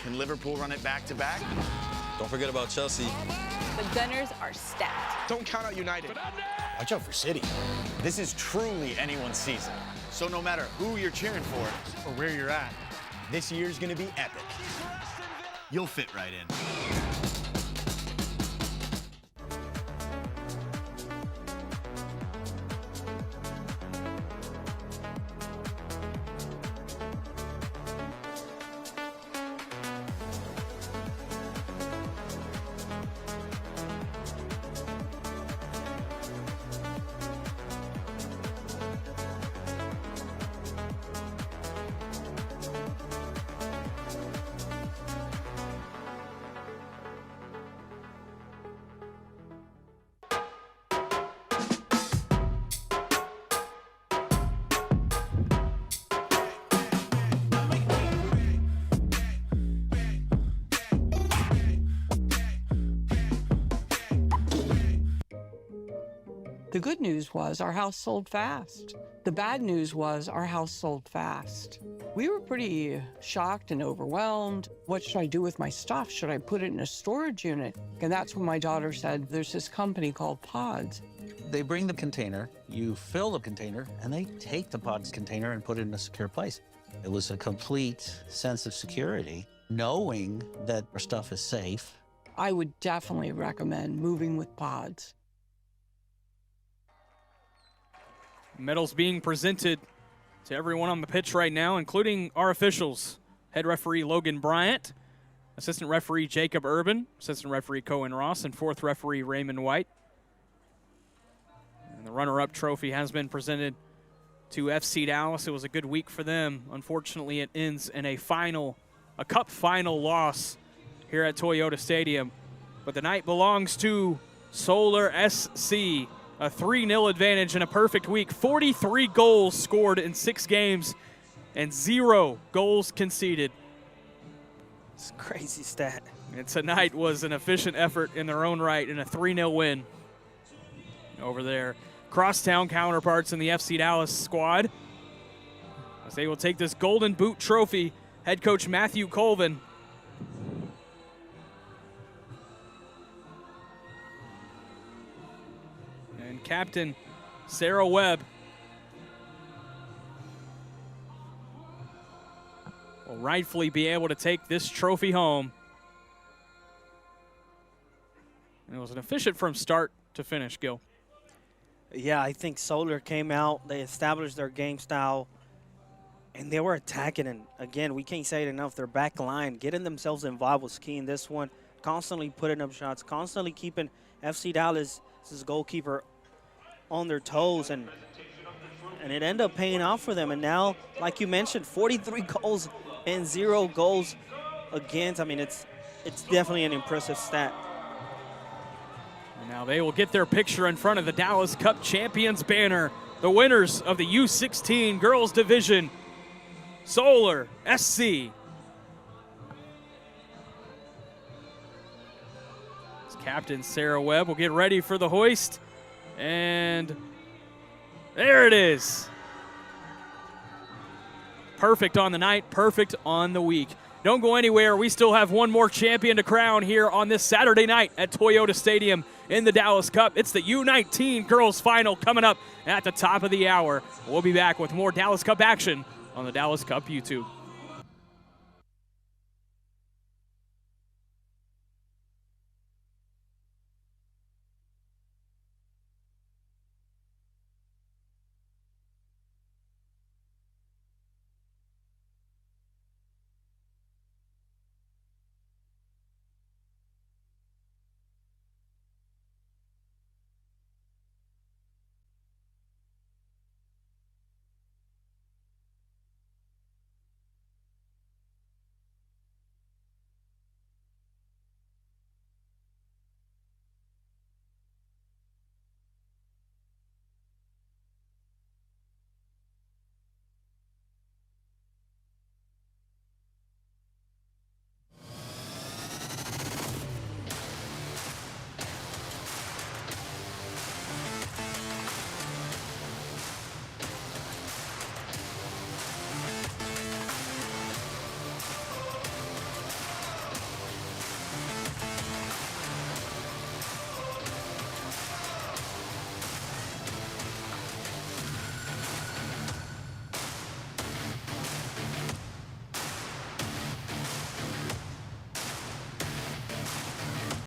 Can Liverpool run it back-to-back? Don't forget about Chelsea. The Gunners are stacked. Don't count out United. Watch out for City. This is truly anyone's season. So no matter who you're cheering for or where you're at, this year's gonna be epic. You'll fit right in. The good news was our house sold fast. The bad news was our house sold fast. We were pretty shocked and overwhelmed. What should I do with my stuff? Should I put it in a storage unit? And that's when my daughter said, there's this company called Pods. They bring the container, you fill the container, and they take the pods container and put it in a secure place. It was a complete sense of security, knowing that our stuff is safe. I would definitely recommend moving with Pods. Medals being presented to everyone on the pitch right now, including our officials. Head referee Logan Bryant, assistant referee Jacob Urban, assistant referee Cohen Ross, and fourth referee Raymond White. And the runner-up trophy has been presented to FC Dallas. It was a good week for them. Unfortunately, it ends in a cup final loss here at Toyota Stadium. But the night belongs to Solar SC. A 3-0 advantage in a perfect week. 43 goals scored in 6 games and 0 goals conceded. It's a crazy stat. And tonight was an efficient effort in their own right in a 3-0 win over their crosstown counterparts in the FC Dallas squad. As they will take this Golden Boot trophy, head coach Matthew Colvin and captain Sarah Webb will rightfully be able to take this trophy home. And it was an efficient from start to finish, Gil. Yeah, I think Solar came out, they established their game style, and they were attacking. And again, we can't say it enough, their back line, getting themselves involved was key in this one, constantly putting up shots, constantly keeping FC Dallas' goalkeeper on their toes, and it ended up paying off for them. And now, like you mentioned, 43 goals and 0 goals against. I mean, it's definitely an impressive stat. And now they will get their picture in front of the Dallas Cup Champions banner. The winners of the U16 Girls Division, Solar SC. Captain Sarah Webb will get ready for the hoist. And there it is. Perfect on the night, perfect on the week. Don't go anywhere. We still have one more champion to crown here on this Saturday night at Toyota Stadium in the Dallas Cup. It's the U19 Girls Final coming up at the top of the hour. We'll be back with more Dallas Cup action on the Dallas Cup YouTube.